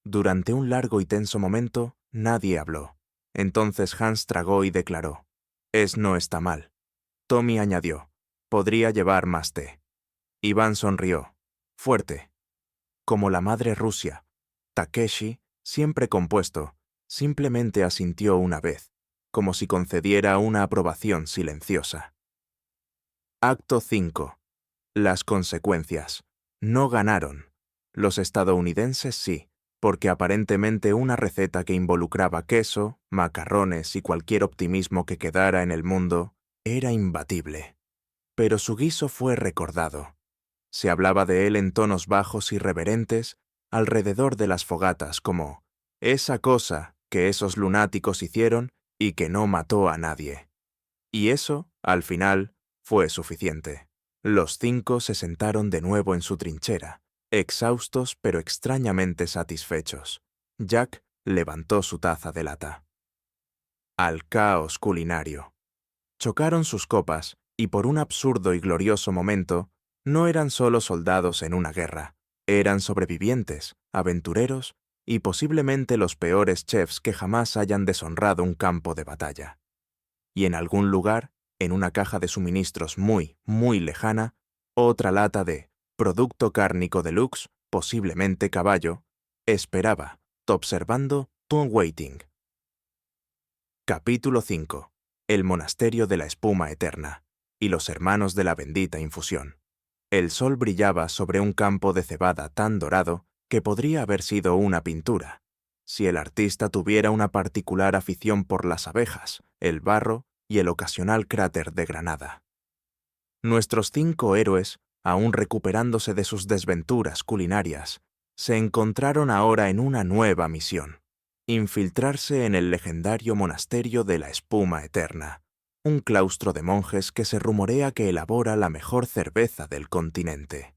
Durante un largo y tenso momento, nadie habló. Entonces Hans tragó y declaró, «No está mal». Tommy añadió, «Podría llevar más té». Iván sonrió, fuerte, como la madre Rusia. Takeshi, siempre compuesto, simplemente asintió una vez, como si concediera una aprobación silenciosa. Acto 5. Las consecuencias. No ganaron. Los estadounidenses sí, porque aparentemente una receta que involucraba queso, macarrones y cualquier optimismo que quedara en el mundo era imbatible. Pero su guiso fue recordado. Se hablaba de él en tonos bajos y reverentes alrededor de las fogatas como esa cosa que esos lunáticos hicieron y que no mató a nadie. Y eso, al final, fue suficiente. Los 5 se sentaron de nuevo en su trinchera, exhaustos pero extrañamente satisfechos. Jack levantó su taza de lata. Al caos culinario. Chocaron sus copas y por un absurdo y glorioso momento, no eran solo soldados en una guerra, eran sobrevivientes, aventureros y posiblemente los peores chefs que jamás hayan deshonrado un campo de batalla. Y en algún lugar, en una caja de suministros muy, muy lejana, otra lata de producto cárnico deluxe, posiblemente caballo, esperaba, observando, waiting. Capítulo 5. El monasterio de la espuma eterna y los hermanos de la bendita infusión. El sol brillaba sobre un campo de cebada tan dorado que podría haber sido una pintura, si el artista tuviera una particular afición por las abejas, el barro y el ocasional cráter de granada. Nuestros 5 héroes, aún recuperándose de sus desventuras culinarias, se encontraron ahora en una nueva misión: infiltrarse en el legendario monasterio de la espuma eterna, un claustro de monjes que se rumorea que elabora la mejor cerveza del continente.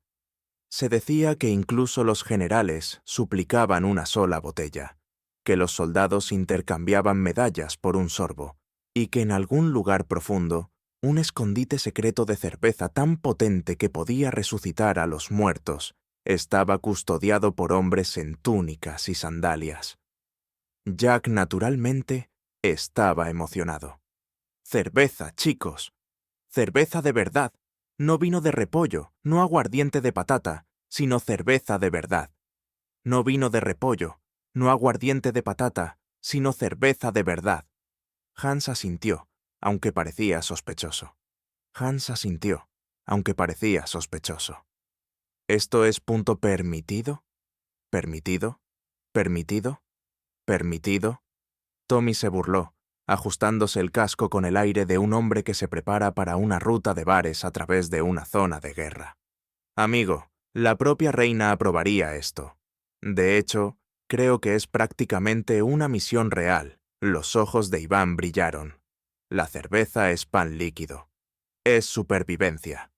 Se decía que incluso los generales suplicaban una sola botella, que los soldados intercambiaban medallas por un sorbo, y que en algún lugar profundo, un escondite secreto de cerveza tan potente que podía resucitar a los muertos, estaba custodiado por hombres en túnicas y sandalias. Jack, naturalmente, estaba emocionado. «Cerveza, chicos. Cerveza de verdad. No vino de repollo, no aguardiente de patata, sino cerveza de verdad. No vino de repollo, no aguardiente de patata, sino cerveza de verdad. Hans asintió, aunque parecía sospechoso. Hans asintió, aunque parecía sospechoso. ¿Esto es punto permitido? ¿Permitido? ¿Permitido? ¿Permitido? Tommy se burló, ajustándose el casco con el aire de un hombre que se prepara para una ruta de bares a través de una zona de guerra. Amigo, la propia reina aprobaría esto. De hecho, creo que es prácticamente una misión real. Los ojos de Iván brillaron. La cerveza es pan líquido. Es supervivencia.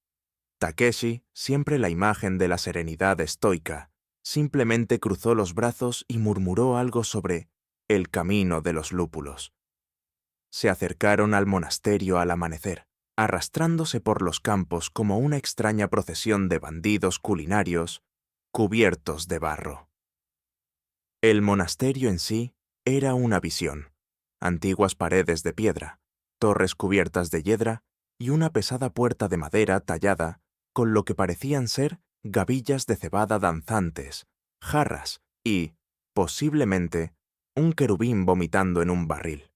Takeshi, siempre la imagen de la serenidad estoica, simplemente cruzó los brazos y murmuró algo sobre el camino de los lúpulos. Se acercaron al monasterio al amanecer, arrastrándose por los campos como una extraña procesión de bandidos culinarios cubiertos de barro. El monasterio en sí era una visión. Antiguas paredes de piedra, torres cubiertas de hiedra y una pesada puerta de madera tallada con lo que parecían ser gavillas de cebada danzantes, jarras y, posiblemente, un querubín vomitando en un barril.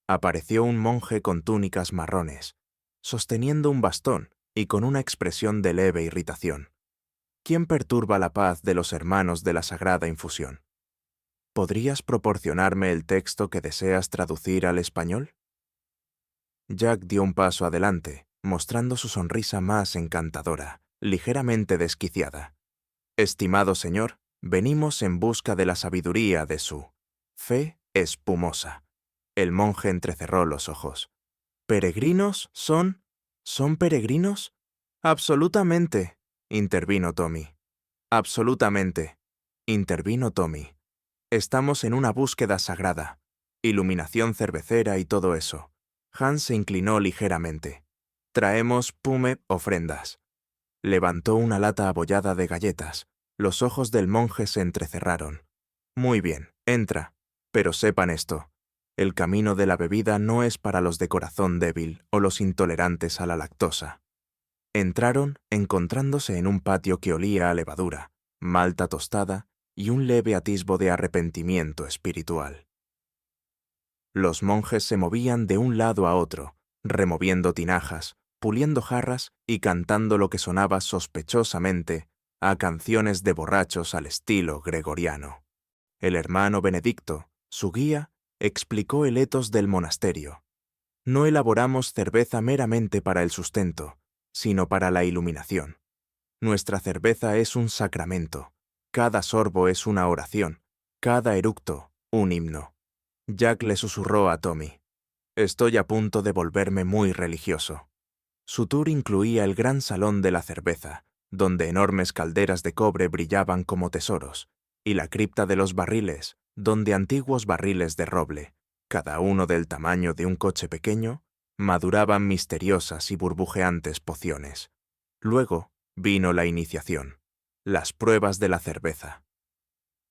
Apareció un monje con túnicas marrones, sosteniendo un bastón y con una expresión de leve irritación. ¿Quién perturba la paz de los hermanos de la Sagrada Infusión? ¿Podrías proporcionarme el texto que deseas traducir al español? Jack dio un paso adelante, mostrando su sonrisa más encantadora, ligeramente desquiciada. Estimado señor, venimos en busca de la sabiduría de su fe espumosa. El monje entrecerró los ojos. ¿Peregrinos son? ¿Son peregrinos? Absolutamente, intervino Tommy. Absolutamente, intervino Tommy. Estamos en una búsqueda sagrada, iluminación cervecera y todo eso. Hans se inclinó ligeramente. Traemos ofrendas. Levantó una lata abollada de galletas. Los ojos del monje se entrecerraron. Muy bien, entra. Pero sepan esto. El camino de la bebida no es para los de corazón débil o los intolerantes a la lactosa. Entraron encontrándose en un patio que olía a levadura, malta tostada y un leve atisbo de arrepentimiento espiritual. Los monjes se movían de un lado a otro, removiendo tinajas, puliendo jarras y cantando lo que sonaba sospechosamente a canciones de borrachos al estilo gregoriano. El hermano Benedicto, su guía, explicó el etos del monasterio. No elaboramos cerveza meramente para el sustento, sino para la iluminación. Nuestra cerveza es un sacramento. Cada sorbo es una oración, cada eructo, un himno. Jack le susurró a Tommy. Estoy a punto de volverme muy religioso. Su tour incluía el gran salón de la cerveza, donde enormes calderas de cobre brillaban como tesoros, y la cripta de los barriles, donde antiguos barriles de roble, cada uno del tamaño de un coche pequeño, maduraban misteriosas y burbujeantes pociones. Luego vino la iniciación, las pruebas de la cerveza.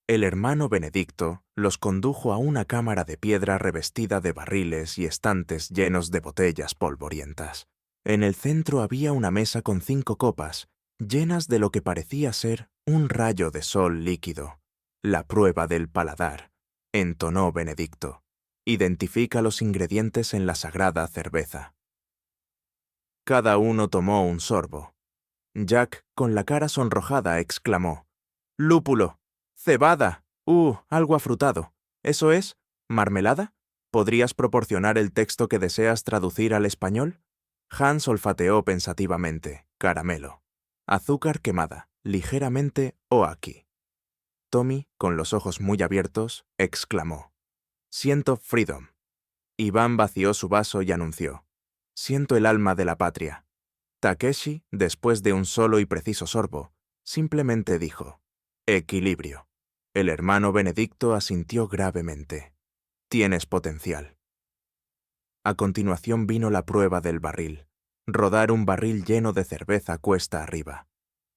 El hermano Benedicto los condujo a una cámara de piedra revestida de barriles y estantes llenos de botellas polvorientas. En el centro había una mesa con 5 copas, llenas de lo que parecía ser un rayo de sol líquido. La prueba del paladar, entonó Benedicto. Identifica los ingredientes en la sagrada cerveza. Cada uno tomó un sorbo. Jack, con la cara sonrojada, exclamó: «¡Lúpulo! ¡Cebada! Algo afrutado. ¿Eso es? ¿Marmelada? ¿Podrías proporcionar el texto que deseas traducir al español?» Hans olfateó pensativamente. Caramelo. Azúcar quemada, ligeramente oaki. Tommy, con los ojos muy abiertos, exclamó: «Siento freedom». Iván vació su vaso y anunció: «Siento el alma de la patria». Takeshi, después de un solo y preciso sorbo, simplemente dijo: «Equilibrio». El hermano Benedicto asintió gravemente: «Tienes potencial». A continuación vino la prueba del barril. Rodar un barril lleno de cerveza cuesta arriba.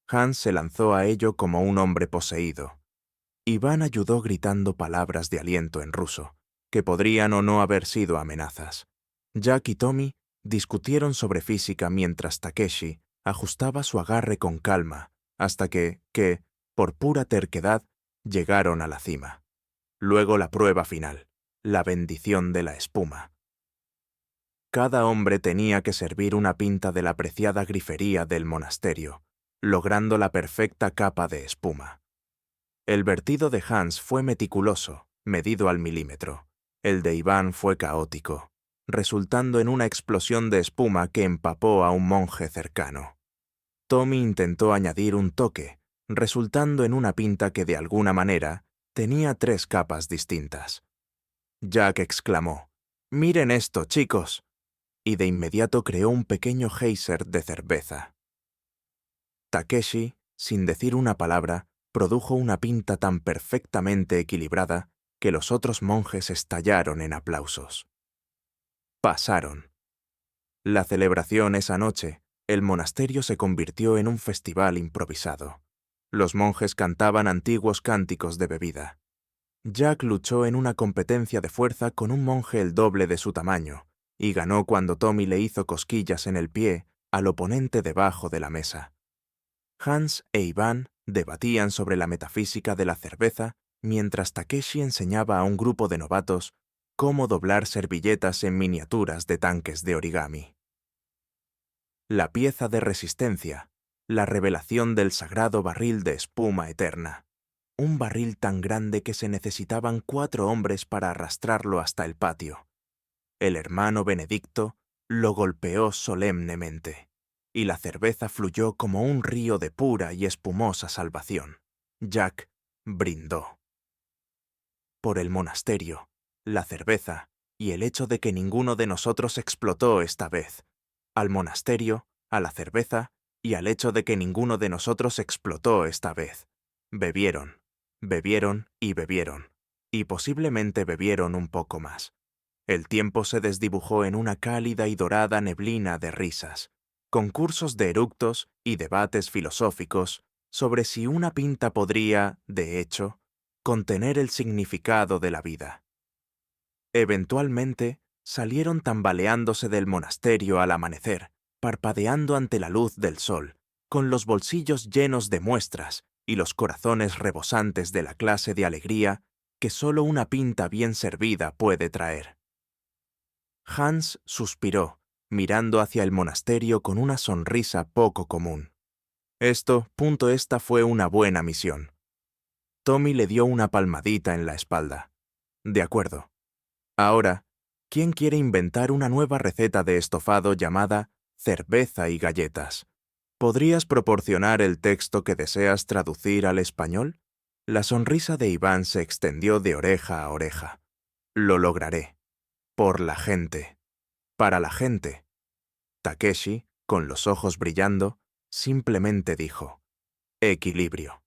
Hans se lanzó a ello como un hombre poseído. Iván ayudó gritando palabras de aliento en ruso, que podrían o no haber sido amenazas. Jack y Tommy discutieron sobre física mientras Takeshi ajustaba su agarre con calma, hasta que, por pura terquedad, llegaron a la cima. Luego la prueba final, la bendición de la espuma. Cada hombre tenía que servir una pinta de la preciada grifería del monasterio, logrando la perfecta capa de espuma. El vertido de Hans fue meticuloso, medido al milímetro. El de Iván fue caótico, resultando en una explosión de espuma que empapó a un monje cercano. Tommy intentó añadir un toque, resultando en una pinta que de alguna manera tenía 3 capas distintas. Jack exclamó: «¡Miren esto, chicos!», y de inmediato creó un pequeño geyser de cerveza. Takeshi, sin decir una palabra, produjo una pinta tan perfectamente equilibrada que los otros monjes estallaron en aplausos. Pasaron. La celebración esa noche, el monasterio se convirtió en un festival improvisado. Los monjes cantaban antiguos cánticos de bebida. Jack luchó en una competencia de fuerza con un monje el doble de su tamaño, y ganó cuando Tommy le hizo cosquillas en el pie al oponente debajo de la mesa. Hans e Iván debatían sobre la metafísica de la cerveza mientras Takeshi enseñaba a un grupo de novatos cómo doblar servilletas en miniaturas de tanques de origami. La pieza de resistencia, la revelación del sagrado barril de espuma eterna. Un barril tan grande que se necesitaban 4 hombres para arrastrarlo hasta el patio. El hermano Benedicto lo golpeó solemnemente, y la cerveza fluyó como un río de pura y espumosa salvación. Jack brindó. Por el monasterio, la cerveza y el hecho de que ninguno de nosotros explotó esta vez. Al monasterio, a la cerveza y al hecho de que ninguno de nosotros explotó esta vez. Bebieron, bebieron y bebieron, y posiblemente bebieron un poco más. El tiempo se desdibujó en una cálida y dorada neblina de risas, concursos de eructos y debates filosóficos sobre si una pinta podría, de hecho, contener el significado de la vida. Eventualmente, salieron tambaleándose del monasterio al amanecer, parpadeando ante la luz del sol, con los bolsillos llenos de muestras y los corazones rebosantes de la clase de alegría que solo una pinta bien servida puede traer. Hans suspiró, mirando hacia el monasterio con una sonrisa poco común. Esta fue una buena misión. Tommy le dio una palmadita en la espalda. De acuerdo. Ahora, ¿quién quiere inventar una nueva receta de estofado llamada cerveza y galletas? ¿Podrías proporcionar el texto que deseas traducir al español? La sonrisa de Iván se extendió de oreja a oreja. Lo lograré. Por la gente. Para la gente. Takeshi, con los ojos brillando, simplemente dijo: equilibrio.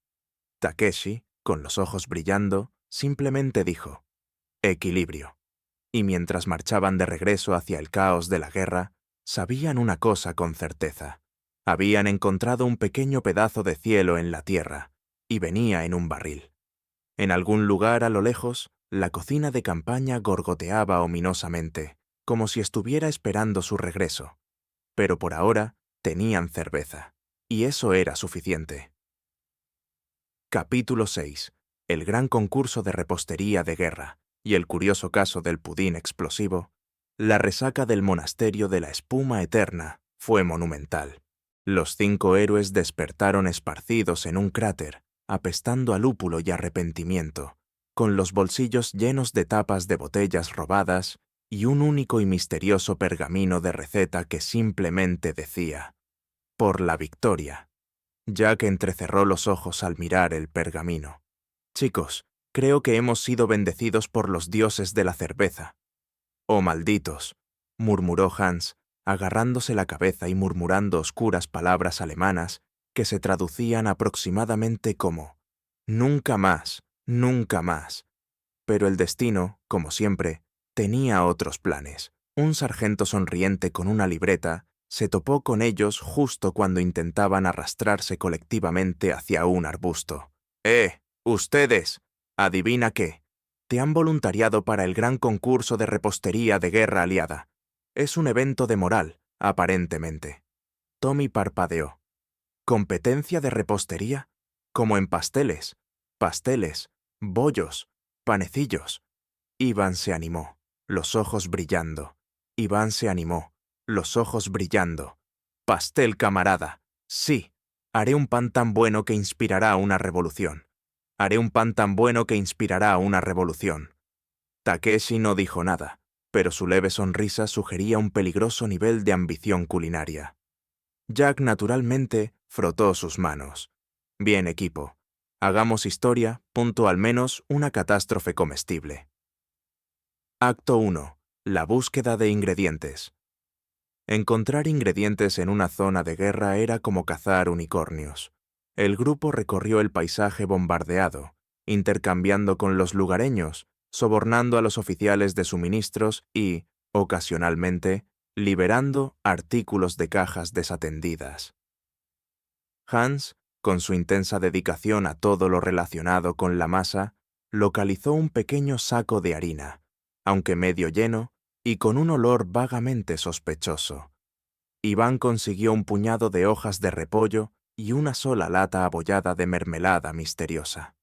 Takeshi, con los ojos brillando, simplemente dijo: equilibrio. Y mientras marchaban de regreso hacia el caos de la guerra, sabían una cosa con certeza. Habían encontrado un pequeño pedazo de cielo en la tierra, y venía en un barril. En algún lugar a lo lejos, la cocina de campaña gorgoteaba ominosamente, como si estuviera esperando su regreso. Pero por ahora tenían cerveza, y eso era suficiente. Capítulo 6. El gran concurso de repostería de guerra y el curioso caso del pudín explosivo. La resaca del monasterio de la espuma eterna fue monumental. Los 5 héroes despertaron esparcidos en un cráter, apestando a lúpulo y arrepentimiento, con los bolsillos llenos de tapas de botellas robadas y un único y misterioso pergamino de receta que simplemente decía: «Por la victoria». Jack entrecerró los ojos al mirar el pergamino. «Chicos, creo que hemos sido bendecidos por los dioses de la cerveza». «Oh, malditos», murmuró Hans, agarrándose la cabeza y murmurando oscuras palabras alemanas que se traducían aproximadamente como «nunca más, nunca más». Pero el destino, como siempre, tenía otros planes. Un sargento sonriente con una libreta se topó con ellos justo cuando intentaban arrastrarse colectivamente hacia un arbusto. ¡Ustedes! ¿Adivina qué? Te han voluntariado para el gran concurso de repostería de guerra aliada. Es un evento de moral, aparentemente. Tommy parpadeó. ¿Competencia de repostería? Como en pasteles, bollos, panecillos. Iván se animó, los ojos brillando. Iván se animó, los ojos brillando. Pastel, camarada. Sí, haré un pan tan bueno que inspirará una revolución. Haré un pan tan bueno que inspirará una revolución. Takeshi no dijo nada, pero su leve sonrisa sugería un peligroso nivel de ambición culinaria. Jack naturalmente frotó sus manos. Bien, equipo. Hagamos historia, al menos una catástrofe comestible. Acto 1. La búsqueda de ingredientes. Encontrar ingredientes en una zona de guerra era como cazar unicornios. El grupo recorrió el paisaje bombardeado, intercambiando con los lugareños, sobornando a los oficiales de suministros y, ocasionalmente, liberando artículos de cajas desatendidas. Hans, con su intensa dedicación a todo lo relacionado con la masa, localizó un pequeño saco de harina, aunque medio lleno y con un olor vagamente sospechoso. Iván consiguió un puñado de hojas de repollo y una sola lata abollada de mermelada misteriosa.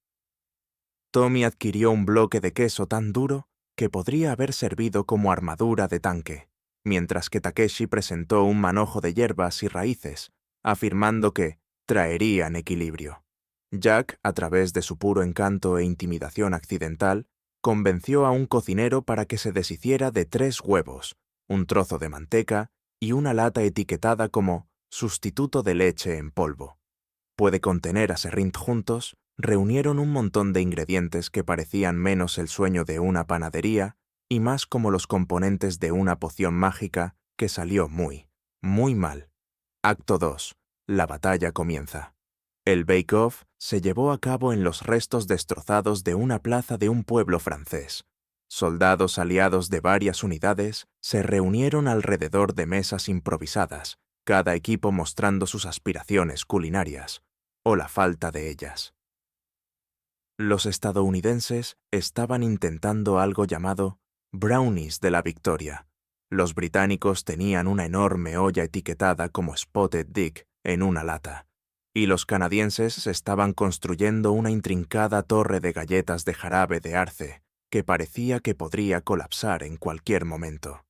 Tommy adquirió un bloque de queso tan duro que podría haber servido como armadura de tanque, mientras que Takeshi presentó un manojo de hierbas y raíces, afirmando que traerían equilibrio. Jack, a través de su puro encanto e intimidación accidental, convenció a un cocinero para que se deshiciera de 3 huevos, un trozo de manteca y una lata etiquetada como sustituto de leche en polvo. Puede contener a Serrint juntos, reunieron un montón de ingredientes que parecían menos el sueño de una panadería y más como los componentes de una poción mágica que salió muy, muy mal. Acto 2. La batalla comienza. El bake-off se llevó a cabo en los restos destrozados de una plaza de un pueblo francés. Soldados aliados de varias unidades se reunieron alrededor de mesas improvisadas, cada equipo mostrando sus aspiraciones culinarias, o la falta de ellas. Los estadounidenses estaban intentando algo llamado brownies de la victoria. Los británicos tenían una enorme olla etiquetada como Spotted Dick en una lata, y los canadienses estaban construyendo una intrincada torre de galletas de jarabe de arce que parecía que podría colapsar en cualquier momento.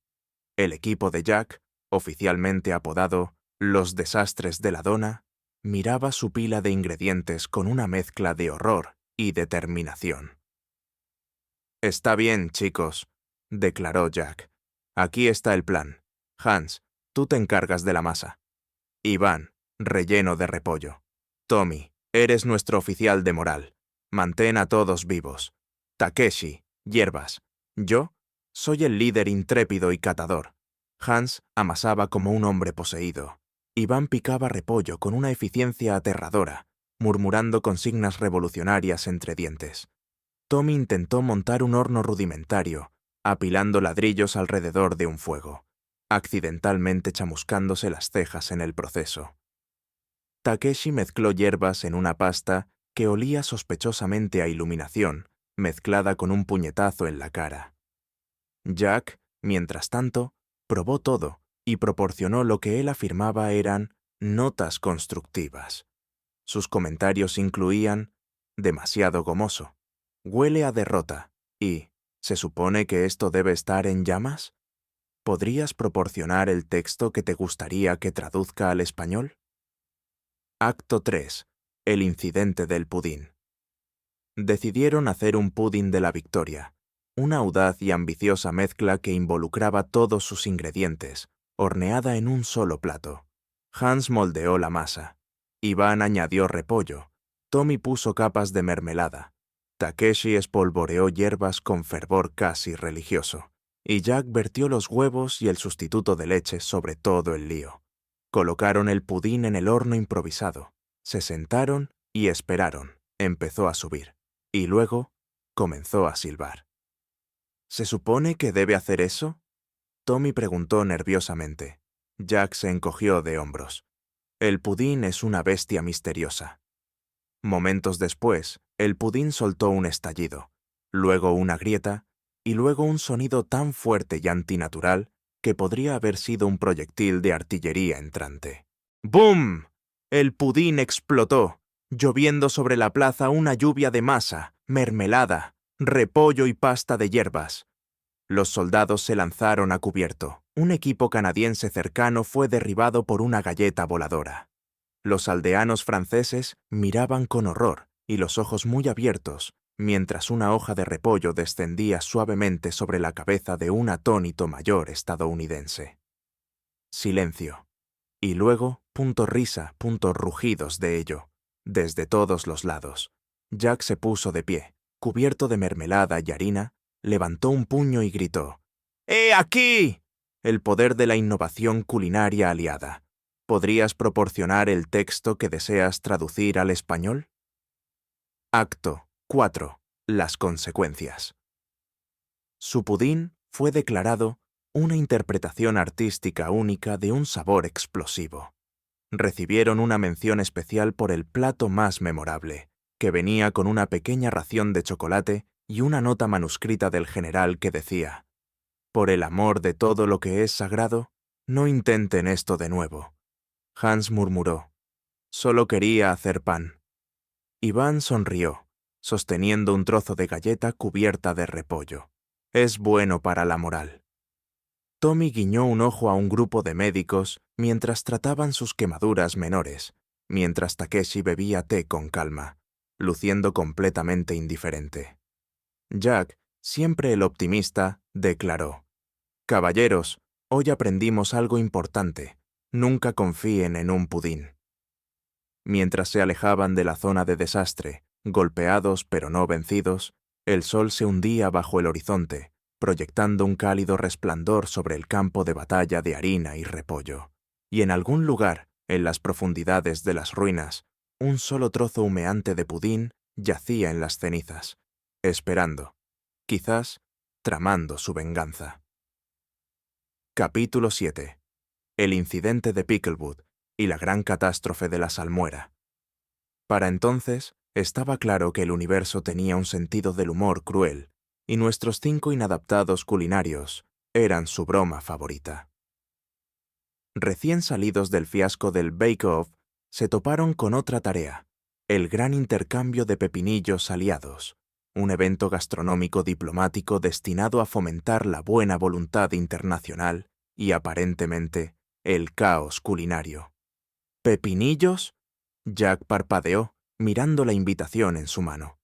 El equipo de Jack, oficialmente apodado Los Desastres de la Dona, miraba su pila de ingredientes con una mezcla de horror y determinación. «Está bien, chicos», declaró Jack. «Aquí está el plan. Hans, tú te encargas de la masa. Iván, relleno de repollo. Tommy, eres nuestro oficial de moral. Mantén a todos vivos. Takeshi, hierbas. Yo soy el líder intrépido y catador». Hans amasaba como un hombre poseído. Iván picaba repollo con una eficiencia aterradora, murmurando consignas revolucionarias entre dientes. Tommy intentó montar un horno rudimentario, apilando ladrillos alrededor de un fuego, accidentalmente chamuscándose las cejas en el proceso. Takeshi mezcló hierbas en una pasta que olía sospechosamente a iluminación, mezclada con un puñetazo en la cara. Jack, mientras tanto, probó todo y proporcionó lo que él afirmaba eran notas constructivas. Sus comentarios incluían «demasiado gomoso», «huele a derrota» y «¿se supone que esto debe estar en llamas?» ¿Podrías proporcionar el texto que te gustaría que traduzca al español? Acto 3. El incidente del pudín. Decidieron hacer un pudín de la victoria, una audaz y ambiciosa mezcla que involucraba todos sus ingredientes, horneada en un solo plato. Hans moldeó la masa. Iván añadió repollo. Tommy puso capas de mermelada. Takeshi espolvoreó hierbas con fervor casi religioso. Y Jack vertió los huevos y el sustituto de leche sobre todo el lío. Colocaron el pudín en el horno improvisado. Se sentaron y esperaron. Empezó a subir. Y luego comenzó a silbar. ¿Se supone que debe hacer eso?, Tommy preguntó nerviosamente. Jack se encogió de hombros. El pudín es una bestia misteriosa. Momentos después, el pudín soltó un estallido, luego una grieta, y luego un sonido tan fuerte y antinatural que podría haber sido un proyectil de artillería entrante. ¡Bum! El pudín explotó, lloviendo sobre la plaza una lluvia de masa, mermelada, repollo y pasta de hierbas. Los soldados se lanzaron a cubierto. Un equipo canadiense cercano fue derribado por una galleta voladora. Los aldeanos franceses miraban con horror y los ojos muy abiertos, mientras una hoja de repollo descendía suavemente sobre la cabeza de un atónito mayor estadounidense. Silencio. Y luego, risa, rugidos de ello, desde todos los lados. Jack se puso de pie, cubierto de mermelada y harina, levantó un puño y gritó: ¡He aquí! El poder de la innovación culinaria aliada. ¿Podrías proporcionar el texto que deseas traducir al español? Acto 4. Las consecuencias. Su pudín fue declarado una interpretación artística única de un sabor explosivo. Recibieron una mención especial por el plato más memorable, que venía con una pequeña ración de chocolate y una nota manuscrita del general que decía: «Por el amor de todo lo que es sagrado, no intenten esto de nuevo». Hans murmuró: «Solo quería hacer pan». Iván sonrió, sosteniendo un trozo de galleta cubierta de repollo. «Es bueno para la moral». Tommy guiñó un ojo a un grupo de médicos mientras trataban sus quemaduras menores, mientras Takeshi bebía té con calma, luciendo completamente indiferente. Jack, siempre el optimista, declaró: «Caballeros, hoy aprendimos algo importante. Nunca confíen en un pudín». Mientras se alejaban de la zona de desastre, golpeados pero no vencidos, el sol se hundía bajo el horizonte, proyectando un cálido resplandor sobre el campo de batalla de harina y repollo. Y en algún lugar, en las profundidades de las ruinas, un solo trozo humeante de pudín yacía en las cenizas, esperando, quizás tramando su venganza. Capítulo 7. El incidente de Picklewood y la gran catástrofe de la salmuera. Para entonces, estaba claro que el universo tenía un sentido del humor cruel, y nuestros 5 inadaptados culinarios eran su broma favorita. Recién salidos del fiasco del Bake Off, se toparon con otra tarea: el gran intercambio de pepinillos aliados, un evento gastronómico diplomático destinado a fomentar la buena voluntad internacional y, aparentemente, el caos culinario. ¿Pepinillos? Jack parpadeó, mirando la invitación en su mano.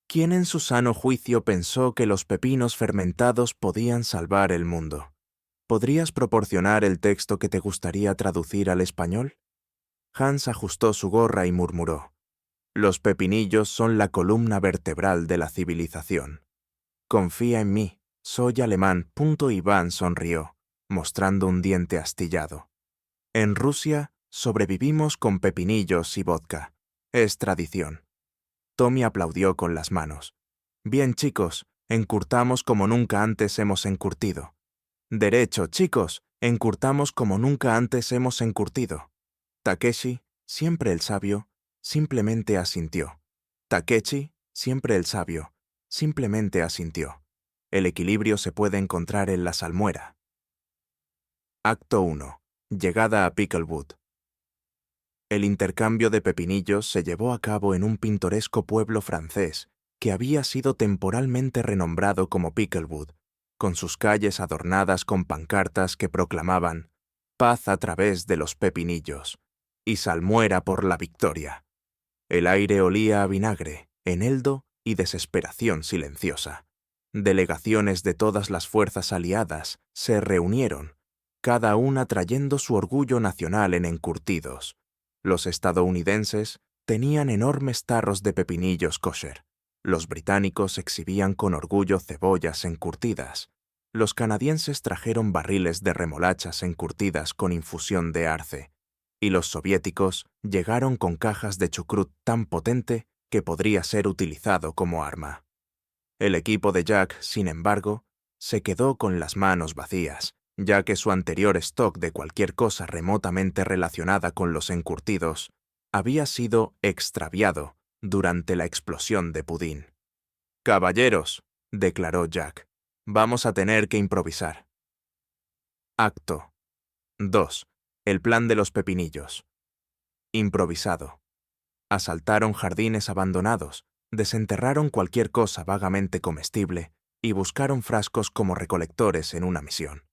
¿Quién en su sano juicio pensó que los pepinos fermentados podían salvar el mundo? ¿Podrías proporcionar el texto que te gustaría traducir al español? Hans ajustó su gorra y murmuró: «Los pepinillos son la columna vertebral de la civilización. Confía en mí, soy alemán». Iván sonrió, mostrando un diente astillado. «En Rusia sobrevivimos con pepinillos y vodka. Es tradición». Tommy aplaudió con las manos. «Bien, chicos, encurtamos como nunca antes hemos encurtido». «Derecho, chicos, encurtamos como nunca antes hemos encurtido». Takeshi, siempre el sabio, simplemente asintió. Takeshi, siempre el sabio, simplemente asintió. El equilibrio se puede encontrar en la salmuera. Acto 1. Llegada a Picklewood. El intercambio de pepinillos se llevó a cabo en un pintoresco pueblo francés que había sido temporalmente renombrado como Picklewood, con sus calles adornadas con pancartas que proclamaban «Paz a través de los pepinillos» y «Salmuera por la victoria». El aire olía a vinagre, eneldo y desesperación silenciosa. Delegaciones de todas las fuerzas aliadas se reunieron, cada una trayendo su orgullo nacional en encurtidos. Los estadounidenses tenían enormes tarros de pepinillos kosher. Los británicos exhibían con orgullo cebollas encurtidas. Los canadienses trajeron barriles de remolachas encurtidas con infusión de arce. Y los soviéticos llegaron con cajas de chucrut tan potente que podría ser utilizado como arma. El equipo de Jack, sin embargo, se quedó con las manos vacías, ya que su anterior stock de cualquier cosa remotamente relacionada con los encurtidos había sido extraviado durante la explosión de pudín. «Caballeros», declaró Jack, «vamos a tener que improvisar». Acto 2. El plan de los pepinillos. Improvisado. Asaltaron jardines abandonados, desenterraron cualquier cosa vagamente comestible y buscaron frascos como recolectores en una misión.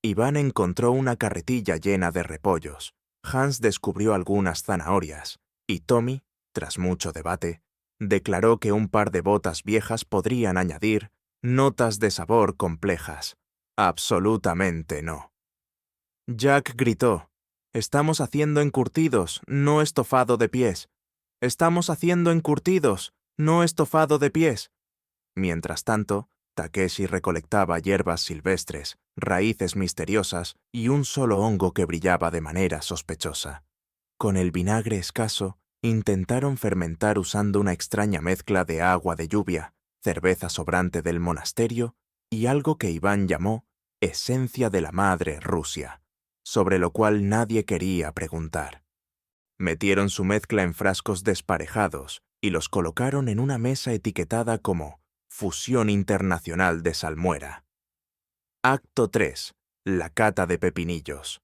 Iván encontró una carretilla llena de repollos, Hans descubrió algunas zanahorias, y Tommy, tras mucho debate, declaró que un par de botas viejas podrían añadir notas de sabor complejas. Absolutamente no. Jack gritó: «Estamos haciendo encurtidos, no estofado de pies. Estamos haciendo encurtidos, no estofado de pies». Mientras tanto, Takeshi recolectaba hierbas silvestres, raíces misteriosas y un solo hongo que brillaba de manera sospechosa. Con el vinagre escaso, intentaron fermentar usando una extraña mezcla de agua de lluvia, cerveza sobrante del monasterio y algo que Iván llamó esencia de la madre Rusia, sobre lo cual nadie quería preguntar. Metieron su mezcla en frascos desparejados y los colocaron en una mesa etiquetada como Fusión Internacional de Salmuera. Acto 3. La cata de pepinillos.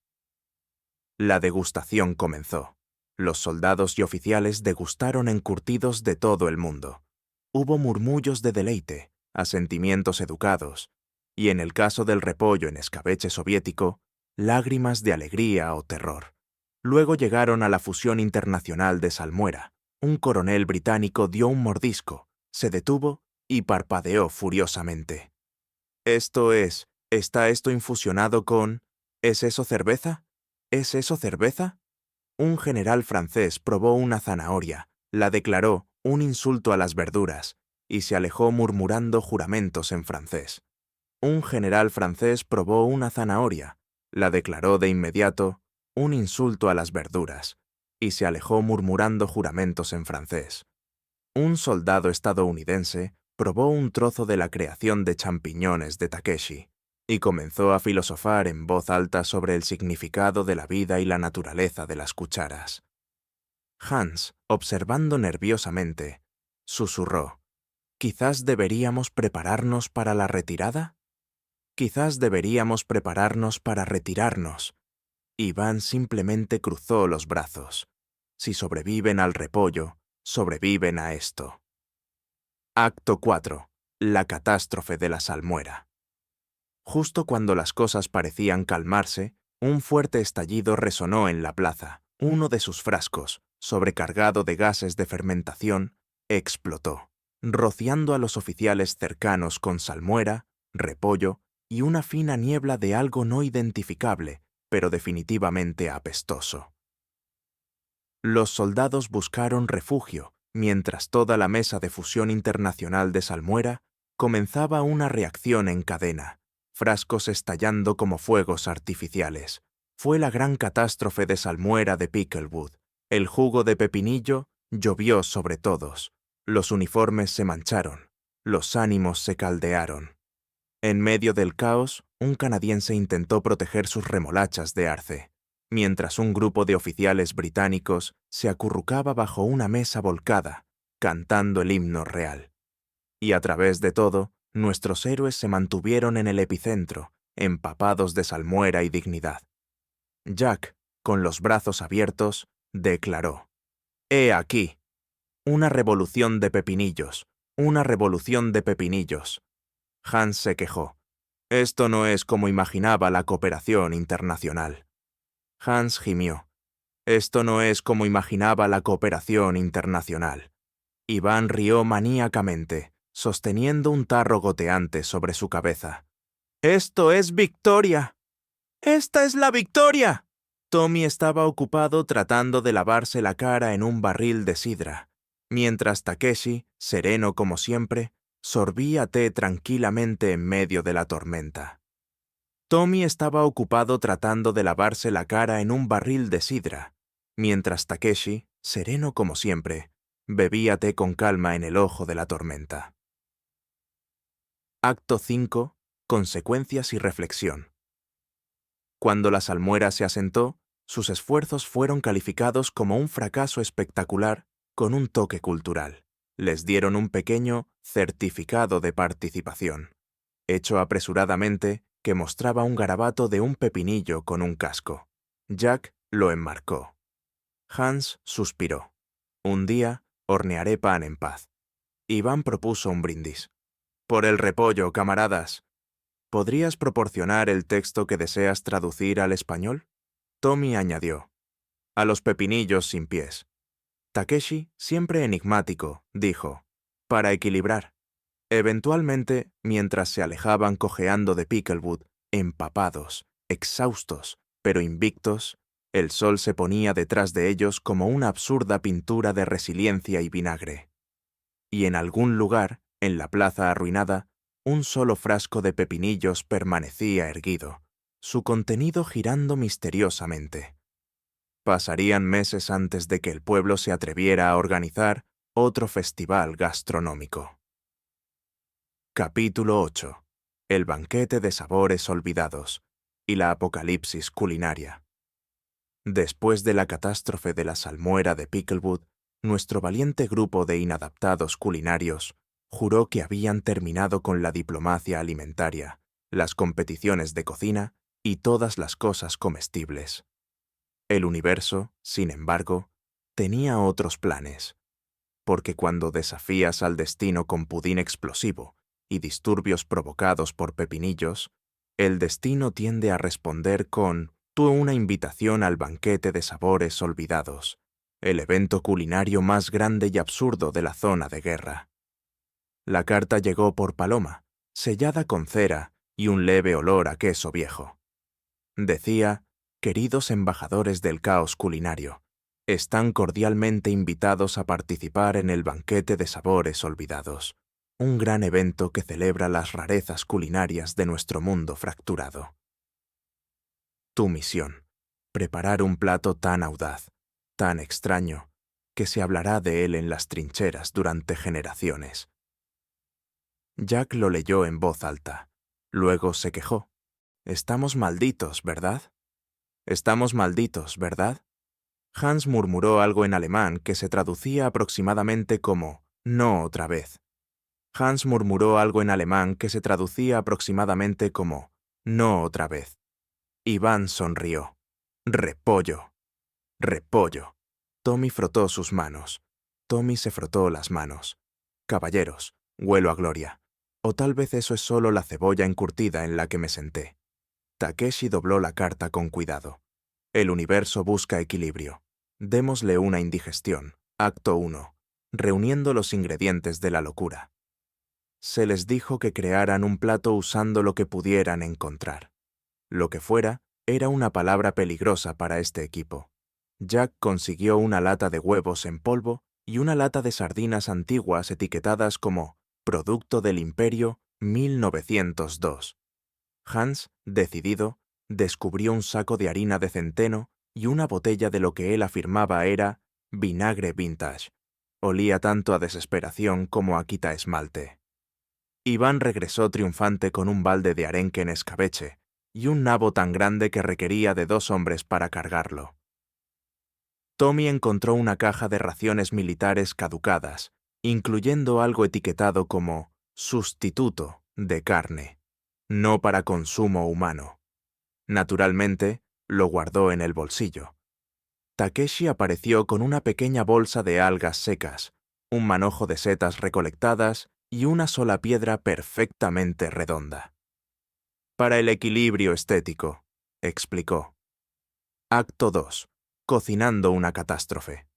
La degustación comenzó. Los soldados y oficiales degustaron encurtidos de todo el mundo. Hubo murmullos de deleite, asentimientos educados, y en el caso del repollo en escabeche soviético, lágrimas de alegría o terror. Luego llegaron a la Fusión Internacional de Salmuera. Un coronel británico dio un mordisco, se detuvo y parpadeó furiosamente. ¿Está esto infusionado con... ¿Es eso cerveza? ¿Es eso cerveza? Un general francés probó una zanahoria, la declaró un insulto a las verduras, y se alejó murmurando juramentos en francés. Un general francés probó una zanahoria, la declaró de inmediato un insulto a las verduras, y se alejó murmurando juramentos en francés. Un soldado estadounidense probó un trozo de la creación de champiñones de Takeshi, y comenzó a filosofar en voz alta sobre el significado de la vida y la naturaleza de las cucharas. Hans, observando nerviosamente, susurró: «¿Quizás deberíamos prepararnos para la retirada? Quizás deberíamos prepararnos para retirarnos». Iván simplemente cruzó los brazos. Si sobreviven al repollo, sobreviven a esto. Acto 4. La catástrofe de la salmuera. Justo cuando las cosas parecían calmarse, un fuerte estallido resonó en la plaza. Uno de sus frascos, sobrecargado de gases de fermentación, explotó, rociando a los oficiales cercanos con salmuera, repollo y una fina niebla de algo no identificable, pero definitivamente apestoso. Los soldados buscaron refugio, mientras toda la mesa de fusión internacional de salmuera comenzaba una reacción en cadena, frascos estallando como fuegos artificiales. Fue la gran catástrofe de salmuera de Picklewood. El jugo de pepinillo llovió sobre todos. Los uniformes se mancharon. Los ánimos se caldearon. En medio del caos, un canadiense intentó proteger sus remolachas de arce, mientras un grupo de oficiales británicos se acurrucaba bajo una mesa volcada, cantando el himno real. Y a través de todo, nuestros héroes se mantuvieron en el epicentro, empapados de salmuera y dignidad. Jack, con los brazos abiertos, declaró: «He aquí, una revolución de pepinillos, una revolución de pepinillos». Hans se quejó: «Esto no es como imaginaba la cooperación internacional». Hans gimió: «Esto no es como imaginaba la cooperación internacional». Iván rió maníacamente, sosteniendo un tarro goteante sobre su cabeza. «¡Esto es victoria! ¡Esta es la victoria!». Tommy estaba ocupado tratando de lavarse la cara en un barril de sidra, mientras Takeshi, sereno como siempre, sorbía té tranquilamente en medio de la tormenta. Tommy estaba ocupado tratando de lavarse la cara en un barril de sidra, mientras Takeshi, sereno como siempre, bebía té con calma en el ojo de la tormenta. Acto 5. Consecuencias y reflexión. Cuando la salmuera se asentó, sus esfuerzos fueron calificados como un fracaso espectacular con un toque cultural. Les dieron un pequeño certificado de participación, hecho apresuradamente, que mostraba un garabato de un pepinillo con un casco. Jack lo enmarcó. Hans suspiró. Un día hornearé pan en paz. Iván propuso un brindis. Por el repollo, camaradas. ¿Podrías proporcionar el texto que deseas traducir al español? Tommy añadió. A los pepinillos sin pies. Takeshi, siempre enigmático, dijo. Para equilibrar. Eventualmente, mientras se alejaban cojeando de Picklewood, empapados, exhaustos, pero invictos, el sol se ponía detrás de ellos como una absurda pintura de resiliencia y vinagre. Y en algún lugar, en la plaza arruinada, un solo frasco de pepinillos permanecía erguido, su contenido girando misteriosamente. Pasarían meses antes de que el pueblo se atreviera a organizar otro festival gastronómico. Capítulo 8. El banquete de sabores olvidados y la apocalipsis culinaria. Después de la catástrofe de la salmuera de Picklewood, nuestro valiente grupo de inadaptados culinarios juró que habían terminado con la diplomacia alimentaria, las competiciones de cocina y todas las cosas comestibles. El universo, sin embargo, tenía otros planes, porque cuando desafías al destino con pudín explosivo y disturbios provocados por pepinillos, el destino tiende a responder con una invitación al banquete de sabores olvidados, el evento culinario más grande y absurdo de la zona de guerra. La carta llegó por paloma, sellada con cera y un leve olor a queso viejo. Decía, queridos embajadores del caos culinario, están cordialmente invitados a participar en el banquete de sabores olvidados, un gran evento que celebra las rarezas culinarias de nuestro mundo fracturado. Tu misión, preparar un plato tan audaz, tan extraño, que se hablará de él en las trincheras durante generaciones. Jack lo leyó en voz alta. Luego se quejó. Estamos malditos, ¿verdad? Estamos malditos, ¿verdad? Hans murmuró algo en alemán que se traducía aproximadamente como «no otra vez». Hans murmuró algo en alemán que se traducía aproximadamente como «no otra vez». Iván sonrió. «Repollo. Repollo». Tommy frotó sus manos. Tommy se frotó las manos. «Caballeros, huelo a gloria. O tal vez eso es solo la cebolla encurtida en la que me senté». Takeshi dobló la carta con cuidado. El universo busca equilibrio. Démosle una indigestión. Acto 1. Reuniendo los ingredientes de la locura. Se les dijo que crearan un plato usando lo que pudieran encontrar. Lo que fuera, era una palabra peligrosa para este equipo. Jack consiguió una lata de huevos en polvo y una lata de sardinas antiguas etiquetadas como Producto del Imperio 1902. Hans, decidido, descubrió un saco de harina de centeno y una botella de lo que él afirmaba era vinagre vintage. Olía tanto a desesperación como a quita esmalte. Iván regresó triunfante con un balde de arenque en escabeche y un nabo tan grande que requería de 2 hombres para cargarlo. Tommy encontró una caja de raciones militares caducadas, incluyendo algo etiquetado como sustituto de carne, no para consumo humano. Naturalmente, lo guardó en el bolsillo. Takeshi apareció con una pequeña bolsa de algas secas, un manojo de setas recolectadas y una sola piedra perfectamente redonda. Para el equilibrio estético, explicó. Acto 2. Cocinando una catástrofe.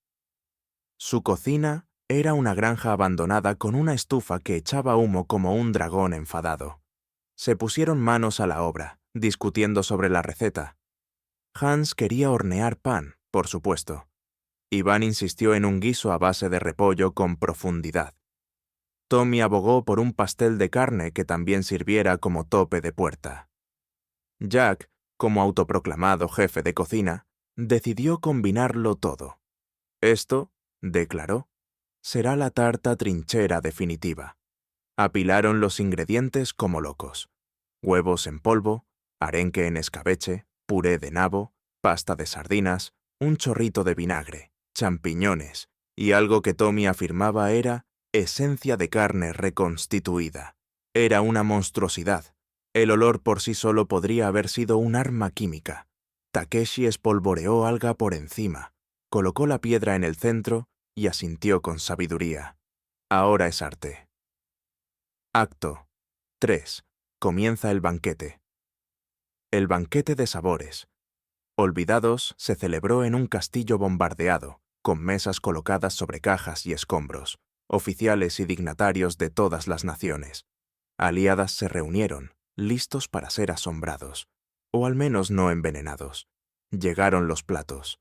Su cocina era una granja abandonada con una estufa que echaba humo como un dragón enfadado. Se pusieron manos a la obra, discutiendo sobre la receta. Hans quería hornear pan, por supuesto. Iván insistió en un guiso a base de repollo con profundidad. Tommy abogó por un pastel de carne que también sirviera como tope de puerta. Jack, como autoproclamado jefe de cocina, decidió combinarlo todo. Esto, declaró, será la tarta trinchera definitiva. Apilaron los ingredientes como locos. Huevos en polvo, arenque en escabeche, puré de nabo, pasta de sardinas, un chorrito de vinagre, champiñones y algo que Tommy afirmaba era esencia de carne reconstituida. Era una monstruosidad. El olor por sí solo podría haber sido un arma química. Takeshi espolvoreó alga por encima. colocó la piedra en el centro y asintió con sabiduría. Ahora es arte. Acto 3. Comienza el banquete. El banquete de sabores. Olvidados se celebró en un castillo bombardeado, con mesas colocadas sobre cajas y escombros, oficiales y dignatarios de todas las naciones. Aliadas se reunieron, listos para ser asombrados, o al menos no envenenados. Llegaron los platos.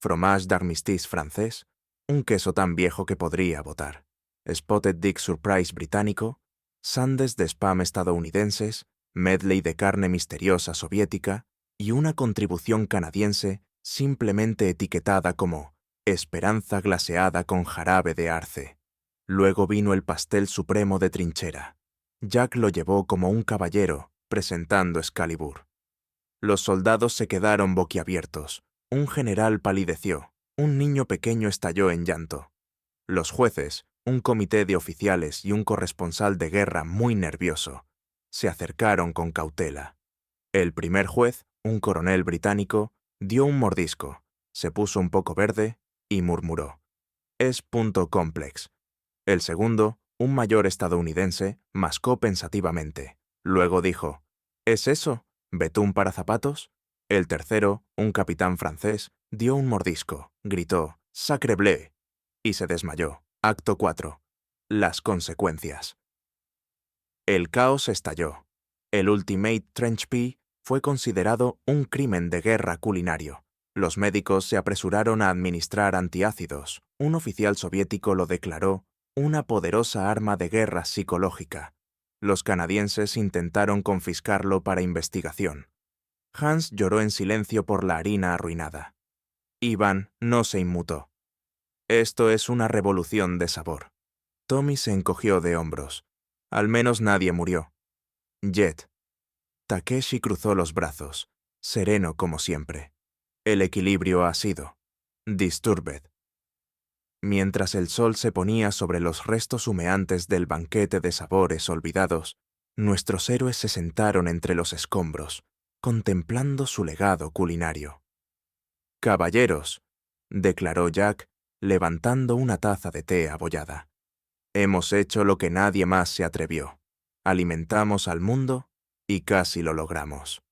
Fromage d'armistice francés, un queso tan viejo que podría botar. Spotted Dick Surprise británico, sandes de spam estadounidenses, medley de carne misteriosa soviética y una contribución canadiense simplemente etiquetada como Esperanza glaseada con jarabe de arce. Luego vino el pastel supremo de trinchera. Jack lo llevó como un caballero, presentando Excalibur. Los soldados se quedaron boquiabiertos. Un general palideció. Un niño pequeño estalló en llanto. Los jueces, un comité de oficiales y un corresponsal de guerra muy nervioso, se acercaron con cautela. El primer juez, un coronel británico, dio un mordisco, se puso un poco verde y murmuró: «Es punto complex». El segundo, un mayor estadounidense, mascó pensativamente. Luego dijo: «¿Es eso? ¿Betún para zapatos?». El tercero, un capitán francés, dio un mordisco, gritó «Sacre bleu» y se desmayó. Acto 4. Las consecuencias. El caos estalló. El Ultimate Trench Pea fue considerado un crimen de guerra culinario. Los médicos se apresuraron a administrar antiácidos. Un oficial soviético lo declaró una poderosa arma de guerra psicológica. Los canadienses intentaron confiscarlo para investigación. Hans lloró en silencio por la harina arruinada. Ivan no se inmutó. Esto es una revolución de sabor. Tommy se encogió de hombros. Al menos nadie murió. Jet. Takeshi cruzó los brazos, sereno como siempre. El equilibrio ha sido disturbed. Mientras el sol se ponía sobre los restos humeantes del banquete de sabores olvidados, nuestros héroes se sentaron entre los escombros, contemplando su legado culinario. «Caballeros», declaró Jack, levantando una taza de té abollada. «Hemos hecho lo que nadie más se atrevió. Alimentamos al mundo y casi lo logramos».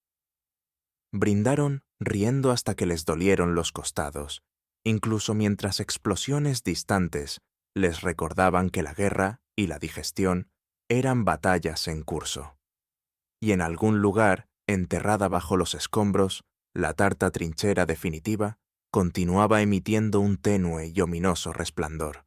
Brindaron riendo hasta que les dolieron los costados, incluso mientras explosiones distantes les recordaban que la guerra y la digestión eran batallas en curso. Y en algún lugar, enterrada bajo los escombros, la tarta trinchera definitiva continuaba emitiendo un tenue y ominoso resplandor.